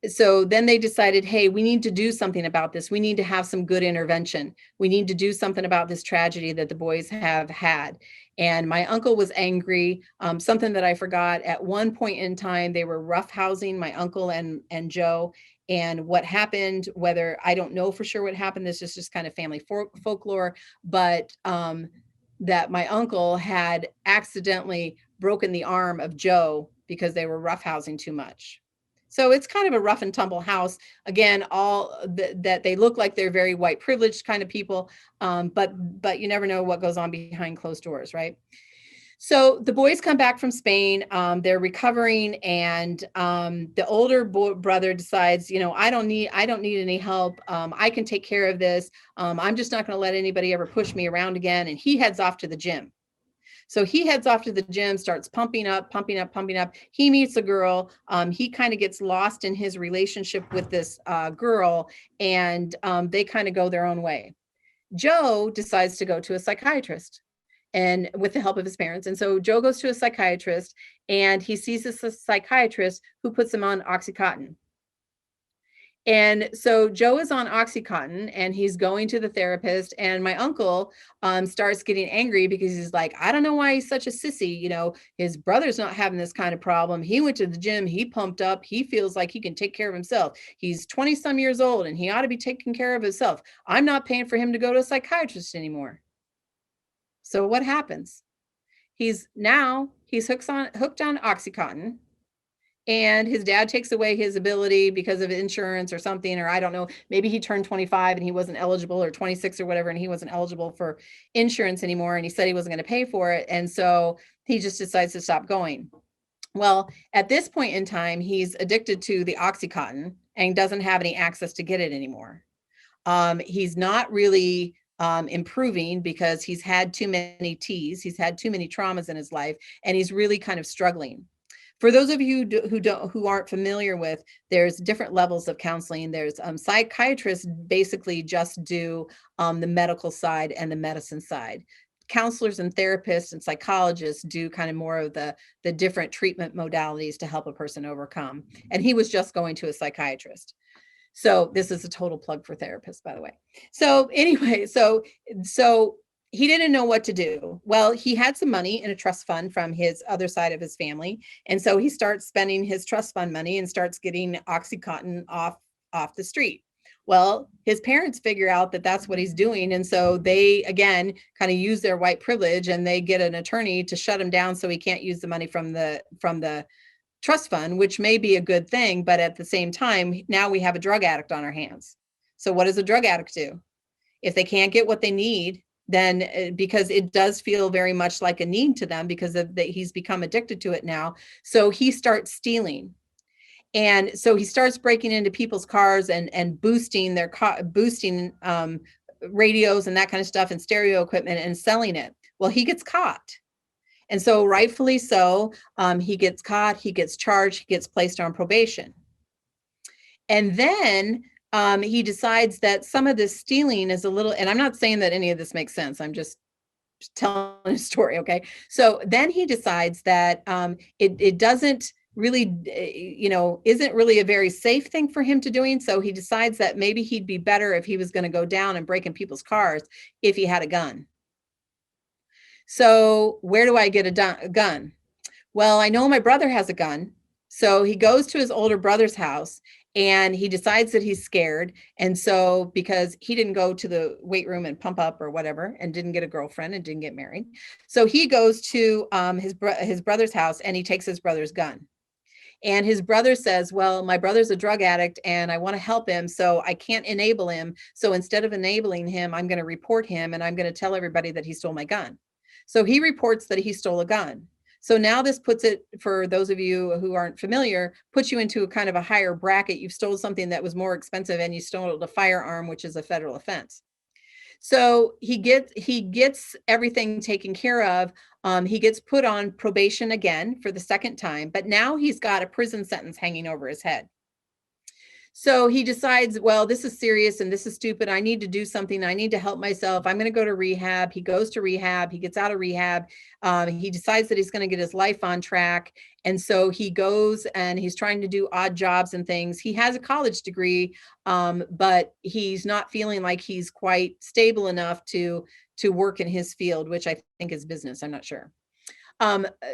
so then they decided, hey, we need to do something about this. We need to have some good intervention. We need to do something about this tragedy that the boys have had. And my uncle was angry. Something that I forgot, at one point in time, they were roughhousing my uncle and Joe. And what happened, whether, I don't know for sure what happened, this is just kind of family folklore, but that my uncle had accidentally broken the arm of Joe because they were roughhousing too much. So it's kind of a rough and tumble house. Again, all that they look like they're very white privileged kind of people, but you never know what goes on behind closed doors, right? So the boys come back from Spain, they're recovering, and the older brother decides, I don't need any help. I can take care of this. I'm just not going to let anybody ever push me around again. And he heads off to the gym. So he heads off to the gym, starts pumping up. He meets a girl. He kind of gets lost in his relationship with this girl, and they kind of go their own way. Joe decides to go to a psychiatrist, and with the help of his parents. And so Joe goes to a psychiatrist, and he sees this psychiatrist who puts him on Oxycontin. And so Joe is on Oxycontin, and he's going to the therapist, and my uncle starts getting angry because he's like, I don't know why he's such a sissy. His brother's not having this kind of problem. He went to the gym, he pumped up, he feels like he can take care of himself. He's 20 some years old and he ought to be taking care of himself. I'm not paying for him to go to a psychiatrist anymore. So what happens? He's hooked on Oxycontin. And his dad takes away his ability because of insurance or something, or I don't know, maybe he turned 25 and he wasn't eligible, or 26 or whatever, and he wasn't eligible for insurance anymore. And he said he wasn't going to pay for it. And so he just decides to stop going. Well, at this point in time, he's addicted to the Oxycontin and doesn't have any access to get it anymore. He's not really improving because he's had too many T's. He's had too many traumas in his life, and he's really kind of struggling. For those of you who aren't familiar with, there's different levels of counseling. There's psychiatrists basically just do the medical side and the medicine side. Counselors and therapists and psychologists do kind of more of the different treatment modalities to help a person overcome. And he was just going to a psychiatrist. So this is a total plug for therapists, by the way. So anyway, so he didn't know what to do. Well, he had some money in a trust fund from his other side of his family. And so he starts spending his trust fund money and starts getting Oxycontin off the street. Well, his parents figure out that that's what he's doing. And so they, again, kind of use their white privilege, and they get an attorney to shut him down so he can't use the money from the trust fund, which may be a good thing. But at the same time, now we have a drug addict on our hands. So what does a drug addict do? If they can't get what they need, then because it does feel very much like a need to them because of that, he's become addicted to it now. So he starts stealing. And so he starts breaking into people's cars and boosting their radios and that kind of stuff and stereo equipment and selling it. Well, he gets caught. And so rightfully so, he gets caught, he gets charged, he gets placed on probation. And then he decides that some of this stealing is a little, and I'm not saying that any of this makes sense, I'm just telling a story, okay? So then he decides that it doesn't really, isn't really a very safe thing for him to doing. So he decides that maybe he'd be better if he was going to go down and break in people's cars if he had a gun. So where do I get a gun? Well, I know my brother has a gun. So he goes to his older brother's house and he decides that he's scared. And so because he didn't go to the weight room and pump up or whatever, and didn't get a girlfriend and didn't get married. So he goes to his brother's house and he takes his brother's gun. And his brother says, well, my brother's a drug addict and I want to help him, so I can't enable him. So instead of enabling him, I'm going to report him and I'm going to tell everybody that he stole my gun. So he reports that he stole a gun. So now this puts it, for those of you who aren't familiar, puts you into a kind of a higher bracket. You've stolen something that was more expensive and you stole a firearm, which is a federal offense. So he gets everything taken care of. He gets put on probation again for the second time, but now he's got a prison sentence hanging over his head. So he decides, well, this is serious and this is stupid. I need to do something. I need to help myself. I'm going to go to rehab. He goes to rehab. He gets out of rehab. He decides that he's going to get his life on track. And so he goes and he's trying to do odd jobs and things. He has a college degree, but he's not feeling like he's quite stable enough to work in his field, which I think is business. I'm not sure.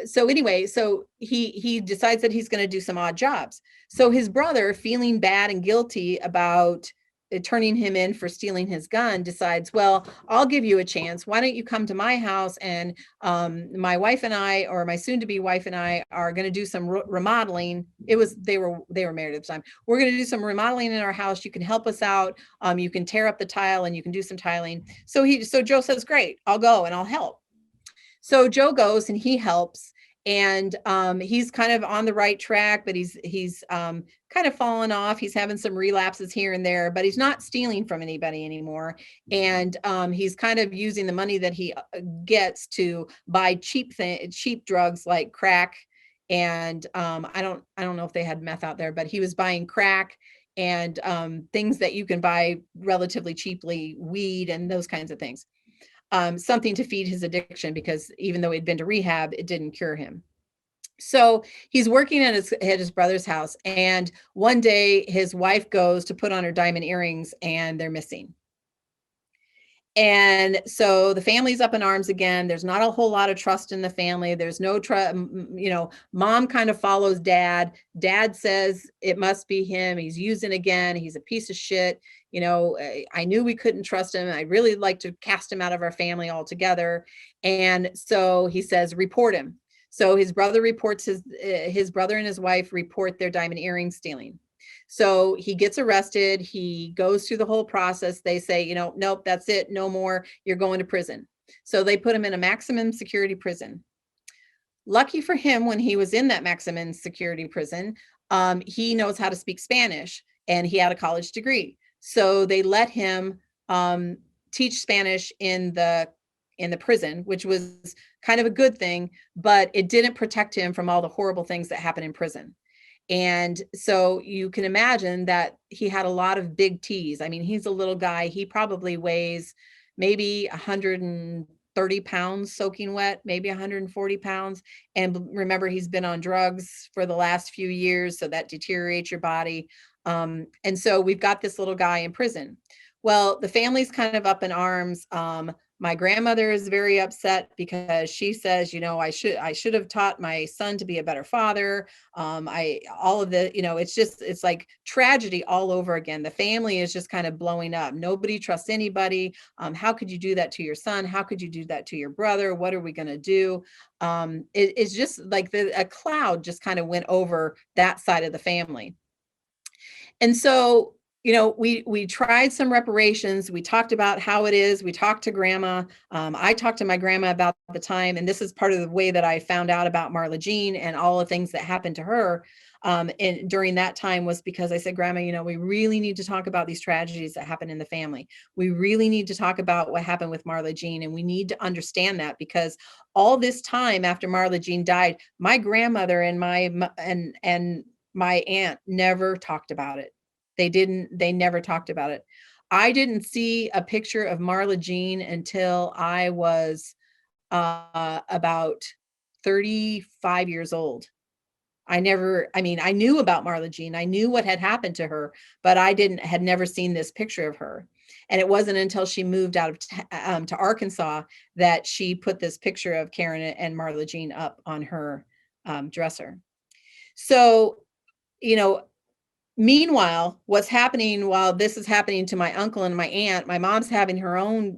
So anyway, so he decides that he's going to do some odd jobs. So his brother, feeling bad and guilty about turning him in for stealing his gun, decides, well, I'll give you a chance. Why don't you come to my house, and my wife and I, or my soon-to-be wife and I, are going to do some remodeling. They were married at the time. We're going to do some remodeling in our house. You can help us out. You can tear up the tile and you can do some tiling. So Joe says, great, I'll go and I'll help. So Joe goes and he helps, and he's kind of on the right track, but he's kind of fallen off. He's having some relapses here and there, but he's not stealing from anybody anymore. And he's kind of using the money that he gets to buy cheap drugs like crack. And I don't know if they had meth out there, but he was buying crack and things that you can buy relatively cheaply, weed and those kinds of things. Something to feed his addiction, because even though he'd been to rehab, it didn't cure him. So he's working at his brother's house, and one day his wife goes to put on her diamond earrings and they're missing. And so the family's up in arms again. There's not a whole lot of trust in the family. There's no trust. Mom kind of follows dad. Dad says it must be him. He's using again. He's a piece of shit. I knew we couldn't trust him. I'd really like to cast him out of our family altogether. And so he says, report him. So his brother reports his brother and his wife report their diamond earring stealing. So he gets arrested. He goes through the whole process. They say, nope, that's it. No more. You're going to prison. So they put him in a maximum security prison. Lucky for him, when he was in that maximum security prison, he knows how to speak Spanish and he had a college degree. So they let him teach Spanish in the prison, which was kind of a good thing, but it didn't protect him from all the horrible things that happen in prison. And so you can imagine that he had a lot of big T's. I mean, he's a little guy. He probably weighs maybe 100 and 30 pounds soaking wet, maybe 140 pounds. And remember, he's been on drugs for the last few years, so that deteriorates your body. And so we've got this little guy in prison. Well, the family's kind of up in arms. My grandmother is very upset because she says, I should have taught my son to be a better father. All of the, it's like tragedy all over again. The family is just kind of blowing up. Nobody trusts anybody. How could you do that to your son? How could you do that to your brother? What are we going to do? It's just like a cloud just kind of went over that side of the family. And so, we tried some reparations. We talked about how it is. We talked to grandma. I talked to my grandma about the time, and this is part of the way that I found out about Marla Jean and all the things that happened to her. And during that time was because I said, Grandma, we really need to talk about these tragedies that happened in the family. We really need to talk about what happened with Marla Jean, and we need to understand that, because all this time after Marla Jean died, my grandmother and my aunt never talked about it. They never talked about it. I didn't see a picture of Marla Jean until I was about 35 years old. I knew about Marla Jean. I knew what had happened to her, but had never seen this picture of her. And it wasn't until she moved out of to Arkansas that she put this picture of Karen and Marla Jean up on her dresser. So, meanwhile, what's happening while this is happening to my uncle and my aunt, my mom's having her own,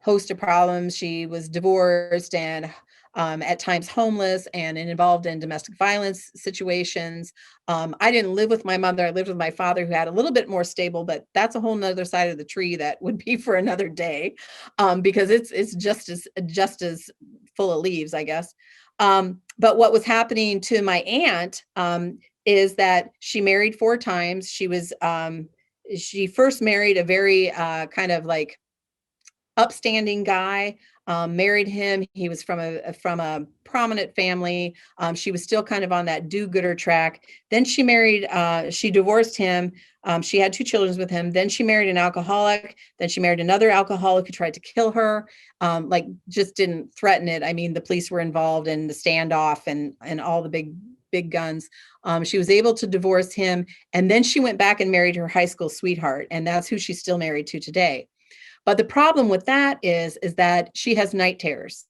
host of problems. She was divorced and at times homeless and involved in domestic violence situations. I didn't live with my mother. I lived with my father, who had a little bit more stable, but that's a whole nother side of the tree that would be for another day, because it's just as full of leaves, I guess. But what was happening to my aunt is that she married 4 times. She first married a very kind of like upstanding guy, married him. He was from a prominent family. She was still kind of on that do-gooder track. Then she divorced him. She had 2 children with him. Then she married an alcoholic. Then she married another alcoholic who tried to kill her, just didn't threaten it. I mean, the police were involved in the standoff and all the big guns. She was able to divorce him. And then she went back and married her high school sweetheart. And that's who she's still married to today. But the problem with that is that she has night terrors.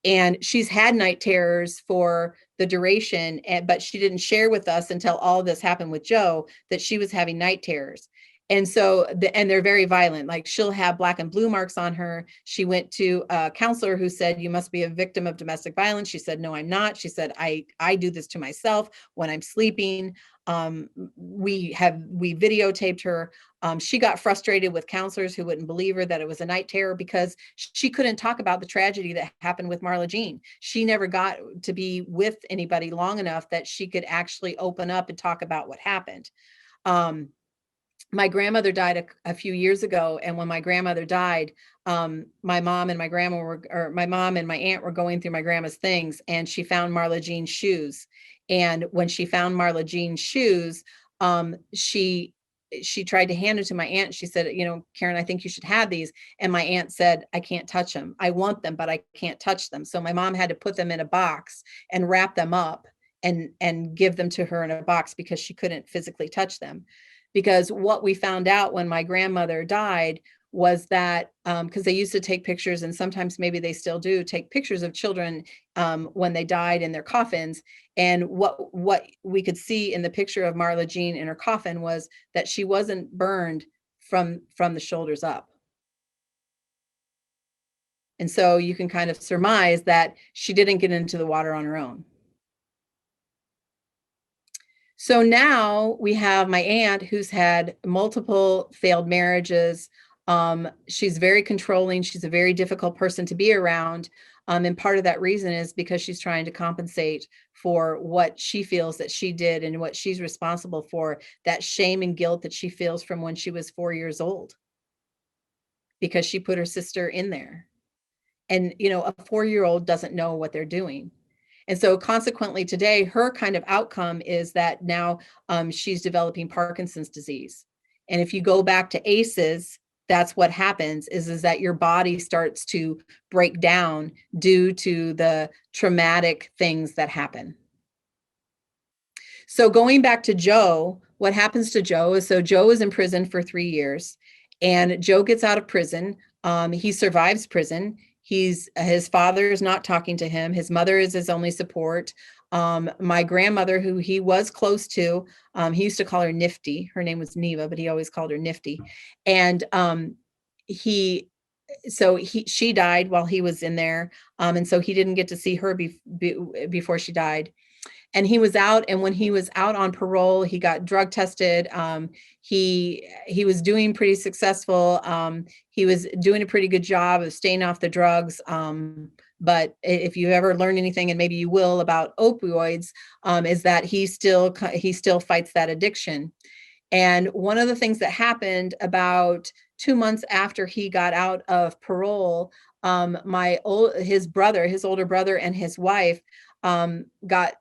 And she's had night terrors for the duration, but she didn't share with us until all of this happened with Joe that she was having night terrors. And so, and they're very violent. Like, she'll have black and blue marks on her. She went to a counselor who said, you must be a victim of domestic violence. She said, no, I'm not. She said, I do this to myself when I'm sleeping. We videotaped her. She got frustrated with counselors who wouldn't believe her that it was a night terror, because she couldn't talk about the tragedy that happened with Marla Jean. She never got to be with anybody long enough that she could actually open up and talk about what happened. My grandmother died a few years ago. And when my grandmother died, my mom and my aunt were going through my grandma's things, and she found Marla Jean's shoes. And when she found Marla Jean's shoes, she tried to hand it to my aunt. She said, Karen, I think you should have these. And my aunt said, I can't touch them. I want them, but I can't touch them. So my mom had to put them in a box and wrap them up and give them to her in a box, because she couldn't physically touch them. Because what we found out when my grandmother died was that, because they used to take pictures, and sometimes maybe they still do take pictures of children when they died in their coffins. And what we could see in the picture of Marla Jean in her coffin was that she wasn't burned from the shoulders up. And so you can kind of surmise that she didn't get into the water on her own. So now we have my aunt, who's had multiple failed marriages. She's very controlling. She's a very difficult person to be around. And part of that reason is because she's trying to compensate for what she feels that she did and what she's responsible for, that shame and guilt that she feels from when she was 4 years old, because she put her sister in there. And, a 4-year-old doesn't know what they're doing. And so consequently today, her kind of outcome is that now she's developing Parkinson's disease. And if you go back to ACEs, that's what happens is that your body starts to break down due to the traumatic things that happen. So going back to Joe, what happens to Joe is, so Joe is in prison for 3 years, and Joe gets out of prison. He survives prison. His father is not talking to him. His mother is his only support. My grandmother, who he was close to, he used to call her Nifty. Her name was Neva, but he always called her Nifty. And she died while he was in there. And so he didn't get to see her before she died. And he was out, and when he was out on parole, he got drug tested. He was doing pretty successful. He was doing a pretty good job of staying off the drugs. But if you ever learn anything, and maybe you will, about opioids, is that he still fights that addiction. And one of the things that happened about 2 months after he got out of parole, his older brother, and his wife,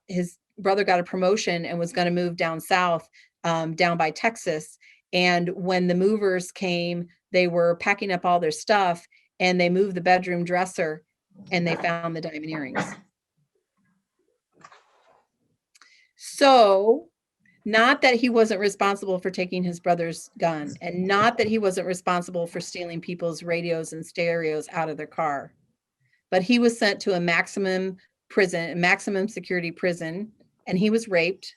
his brother got a promotion and was going to move down south, down by Texas. And when the movers came, they were packing up all their stuff, and they moved the bedroom dresser, and they found the diamond earrings. So, not that he wasn't responsible for taking his brother's gun, and not that he wasn't responsible for stealing people's radios and stereos out of their car, but he was sent to a maximum security prison, and he was raped.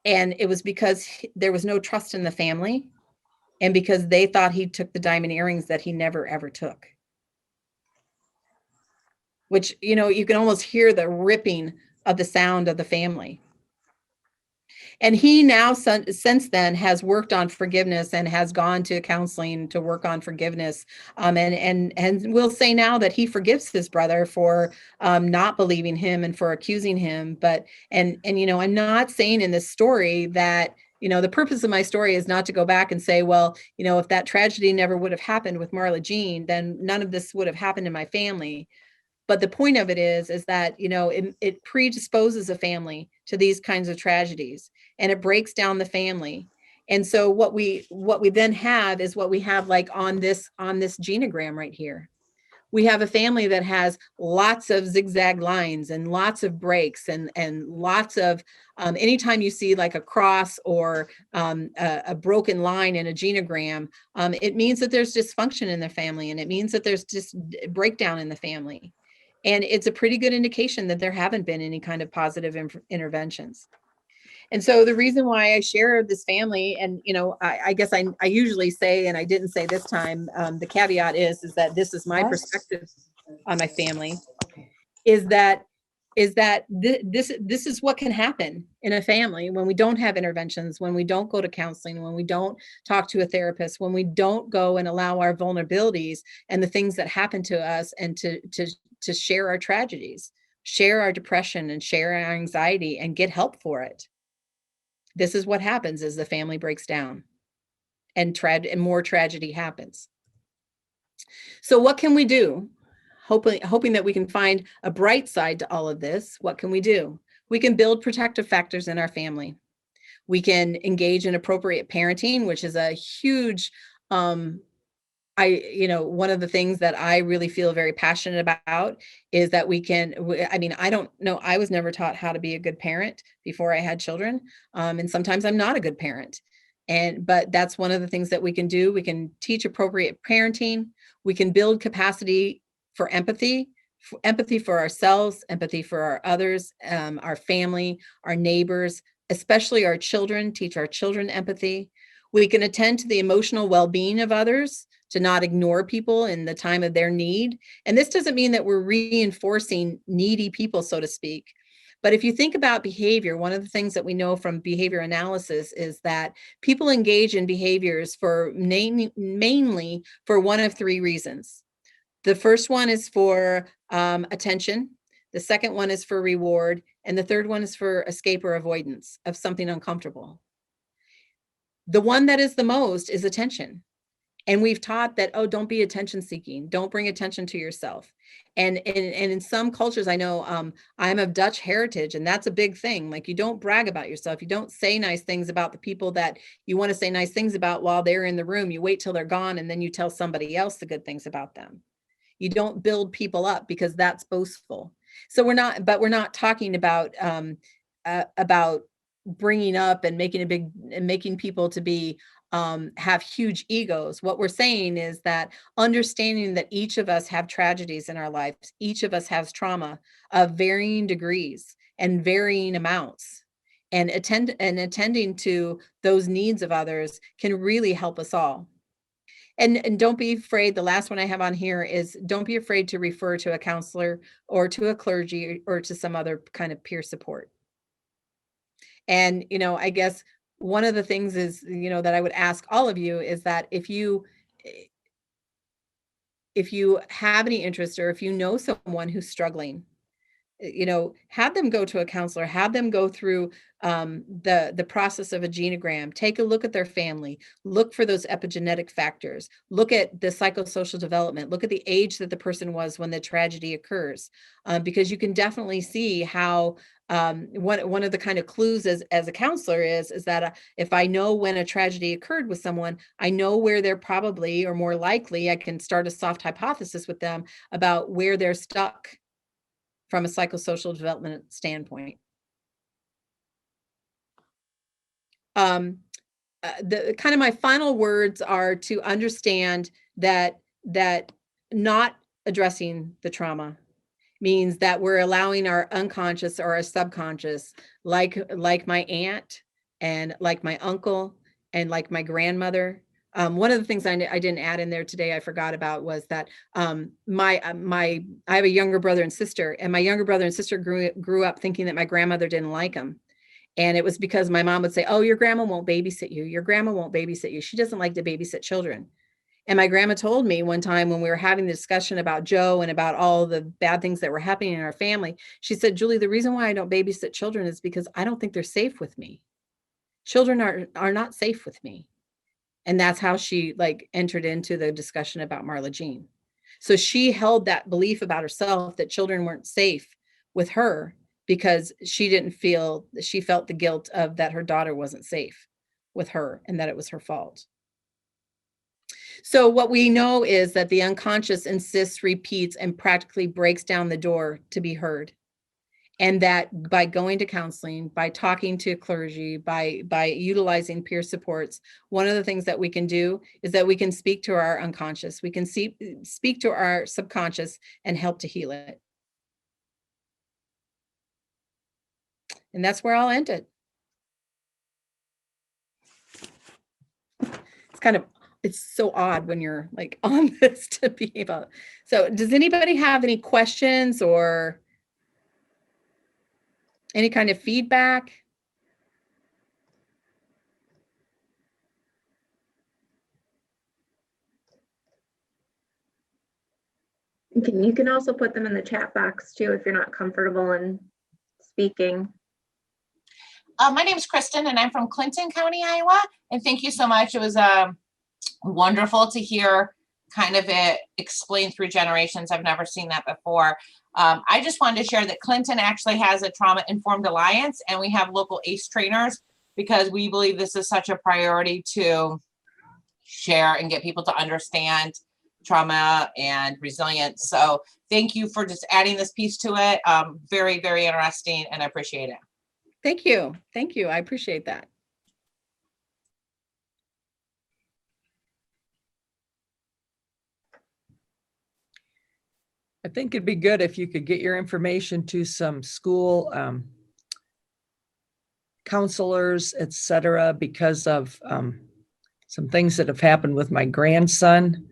And it was because there was no trust in the family, and because they thought he took the diamond earrings that he never ever took. Which, you can almost hear the ripping of the sound of the family. And he now, since then, has worked on forgiveness and has gone to counseling to work on forgiveness. And will say now that he forgives his brother for not believing him and for accusing him. But, and I'm not saying in this story that, the purpose of my story is not to go back and say, well, if that tragedy never would have happened with Marla Jean, then none of this would have happened in my family. But the point of it is that, it predisposes a family to these kinds of tragedies, and it breaks down the family. And so what we then have is what we have, like on this genogram right here. We have a family that has lots of zigzag lines and lots of breaks and lots of, anytime you see like a cross or a broken line in a genogram, it means that there's dysfunction in the family, and it means that there's just breakdown in the family. And it's a pretty good indication that there haven't been any kind of positive interventions. And so the reason why I share this family, and, I guess I usually say, and I didn't say this time, the caveat is that this is my perspective on my family, is that this is what can happen in a family when we don't have interventions, when we don't go to counseling, when we don't talk to a therapist, when we don't go and allow our vulnerabilities and the things that happen to us, and to share our tragedies, share our depression, and share our anxiety, and get help for it. This is what happens as the family breaks down, and more tragedy happens. So what can we do? Hoping that we can find a bright side to all of this. What can we do? We can build protective factors in our family. We can engage in appropriate parenting, which is a huge, one of the things that I really feel very passionate about is that I don't know, I was never taught how to be a good parent before I had children. And sometimes I'm not a good parent. But that's one of the things that we can do. We can teach appropriate parenting. We can build capacity for empathy for ourselves, empathy for our others, our family, our neighbors, especially our children, teach our children empathy. We can attend to the emotional well-being of others, to not ignore people in the time of their need. And this doesn't mean that we're reinforcing needy people, so to speak. But if you think about behavior, one of the things that we know from behavior analysis is that people engage in behaviors mainly for one of three reasons. The first one is for attention. The second one is for reward. And the third one is for escape or avoidance of something uncomfortable. The one that is the most is attention. And we've taught that, oh, don't be attention seeking. Don't bring attention to yourself. And in some cultures, I know I'm of Dutch heritage, and that's a big thing. Like, you don't brag about yourself. You don't say nice things about the people that you want to say nice things about while they're in the room. You wait till they're gone, and then you tell somebody else the good things about them. You don't build people up, because that's boastful. So we're not talking about bringing up and making people to be have huge egos. What we're saying is that understanding that each of us have tragedies in our lives, each of us has trauma of varying degrees and varying amounts, and attending to those needs of others can really help us all. And don't be afraid. The last one I have on here is, don't be afraid to refer to a counselor or to a clergy or to some other kind of peer support. And, I guess one of the things is, that I would ask all of you is that if you have any interest, or if you know someone who's struggling, have them go to a counselor, have them go through the process of a genogram, take a look at their family, look for those epigenetic factors, look at the psychosocial development, look at the age that the person was when the tragedy occurs, because you can definitely see how one of the kind of clues as a counselor is that if I know when a tragedy occurred with someone, I know where they're probably, or more likely, I can start a soft hypothesis with them about where they're stuck from a psychosocial development standpoint. The kind of my final words are to understand that not addressing the trauma means that we're allowing our unconscious or our subconscious, like my aunt and like my uncle and like my grandmother. One of the things I didn't add in there today, I forgot about, was that I have a younger brother and sister, and my younger brother and sister grew up thinking that my grandmother didn't like them. And it was because my mom would say, oh, your grandma won't babysit you. Your grandma won't babysit you. She doesn't like to babysit children. And my grandma told me one time when we were having the discussion about Joe and about all the bad things that were happening in our family, she said, Julie, the reason why I don't babysit children is because I don't think they're safe with me. Children are not safe with me. And that's how she entered into the discussion about Marla Jean. So she held that belief about herself that children weren't safe with her because she felt the guilt of that her daughter wasn't safe with her and that it was her fault. So what we know is that the unconscious insists, repeats, and practically breaks down the door to be heard. And that by going to counseling, by talking to clergy, by utilizing peer supports, one of the things that we can do is that we can speak to our unconscious. We can speak to our subconscious and help to heal it. And that's where I'll end it. It's so odd when you're on this to be able. So does anybody have any questions or any kind of feedback? You can also put them in the chat box too if you're not comfortable in speaking. My name is Kristen and I'm from Clinton County, Iowa. And thank you so much. It was wonderful to hear kind of it explained through generations. I've never seen that before. I just wanted to share that Clinton actually has a trauma-informed alliance, and we have local ACE trainers because we believe this is such a priority to share and get people to understand trauma and resilience. So thank you for just adding this piece to it. Very, very interesting, and I appreciate it. Thank you. Thank you. I appreciate that. I think it'd be good if you could get your information to some school counselors, etc., because of some things that have happened with my grandson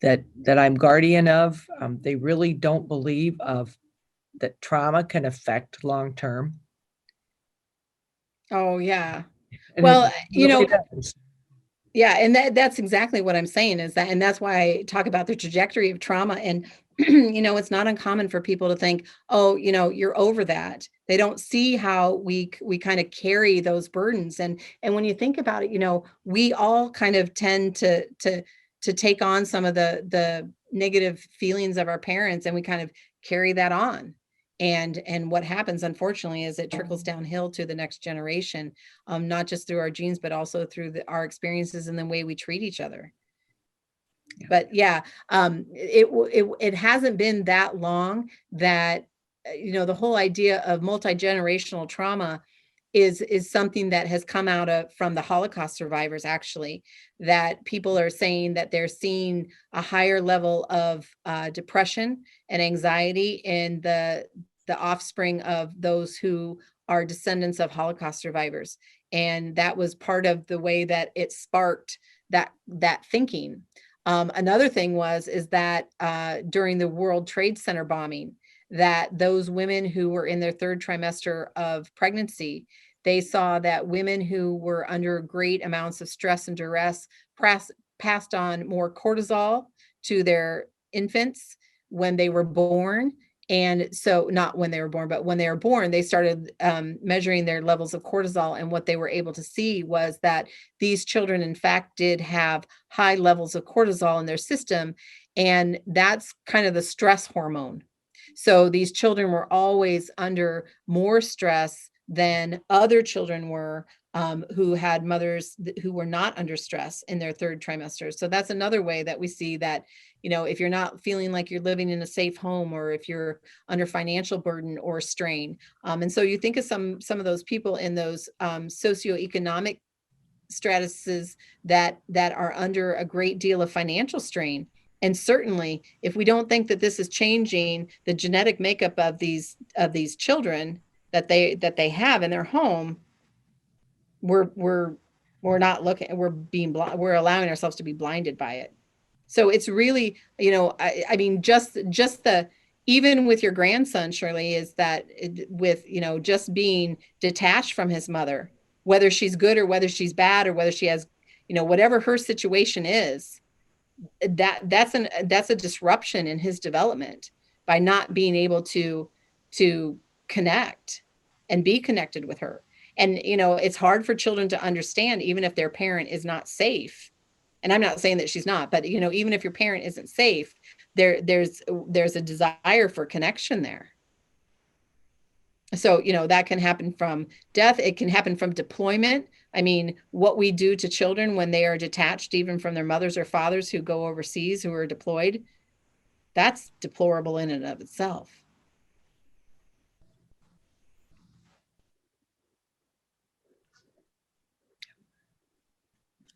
that I'm guardian of. They really don't believe that trauma can affect long term. Oh yeah. And well, really does. Yeah, and that's exactly what I'm saying is that, and that's why I talk about the trajectory of trauma. And it's not uncommon for people to think, oh, you're over that. They don't see how we kind of carry those burdens. And when you think about it, we all kind of tend to take on some of the negative feelings of our parents, and we kind of carry that on. And what happens, unfortunately, is it trickles downhill to the next generation, not just through our genes, but also through our experiences and the way we treat each other. Yeah. But yeah, it hasn't been that long that, the whole idea of multi-generational trauma is something that has come out from the Holocaust survivors, actually, that people are saying that they're seeing a higher level of depression and anxiety in the offspring of those who are descendants of Holocaust survivors. And that was part of the way that it sparked that thinking. Another thing is that during the World Trade Center bombing, that those women who were in their third trimester of pregnancy, they saw that women who were under great amounts of stress and duress passed on more cortisol to their infants when they were born. And so not when they were born, but when they were born, they started measuring their levels of cortisol. And what they were able to see was that these children, in fact, did have high levels of cortisol in their system. And that's kind of the stress hormone. So these children were always under more stress than other children were who had mothers who were not under stress in their third trimester. So that's another way that we see that, if you're not feeling like you're living in a safe home, or if you're under financial burden or strain. And so you think of some of those people in those socioeconomic stratuses that are under a great deal of financial strain. And certainly, if we don't think that this is changing the genetic makeup of these children that they have in their home, we're not looking. We're allowing ourselves to be blinded by it. So it's really, I mean, just even with your grandson, Shirley, is that with just being detached from his mother, whether she's good or whether she's bad, or whether she has, whatever her situation is, that's a disruption in his development by not being able to connect and be connected with her. And it's hard for children to understand, even if their parent is not safe. And I'm not saying that she's not, but even if your parent isn't safe, there's a desire for connection there. So that can happen from death. It can happen from deployment. I mean, what we do to children when they are detached, even from their mothers or fathers who go overseas, who are deployed, that's deplorable in and of itself.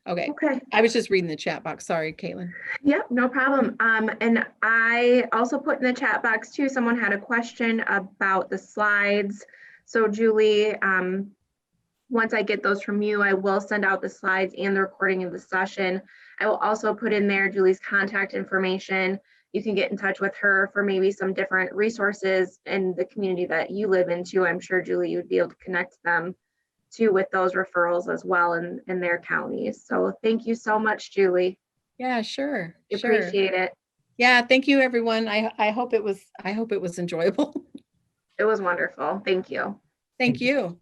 Okay. I was just reading the chat box. Sorry, Caitlin. Yep, no problem. And I also put in the chat box too, someone had a question about the slides. So Julie, once I get those from you, I will send out the slides and the recording of the session. I will also put in there Julie's contact information. You can get in touch with her for maybe some different resources in the community that you live in too. I'm sure, Julie, you would be able to connect them too with those referrals as well in their counties. So thank you so much, Julie. Yeah, sure. Appreciate it. Yeah, thank you, everyone. I hope it was enjoyable. It was wonderful. Thank you. Thank you.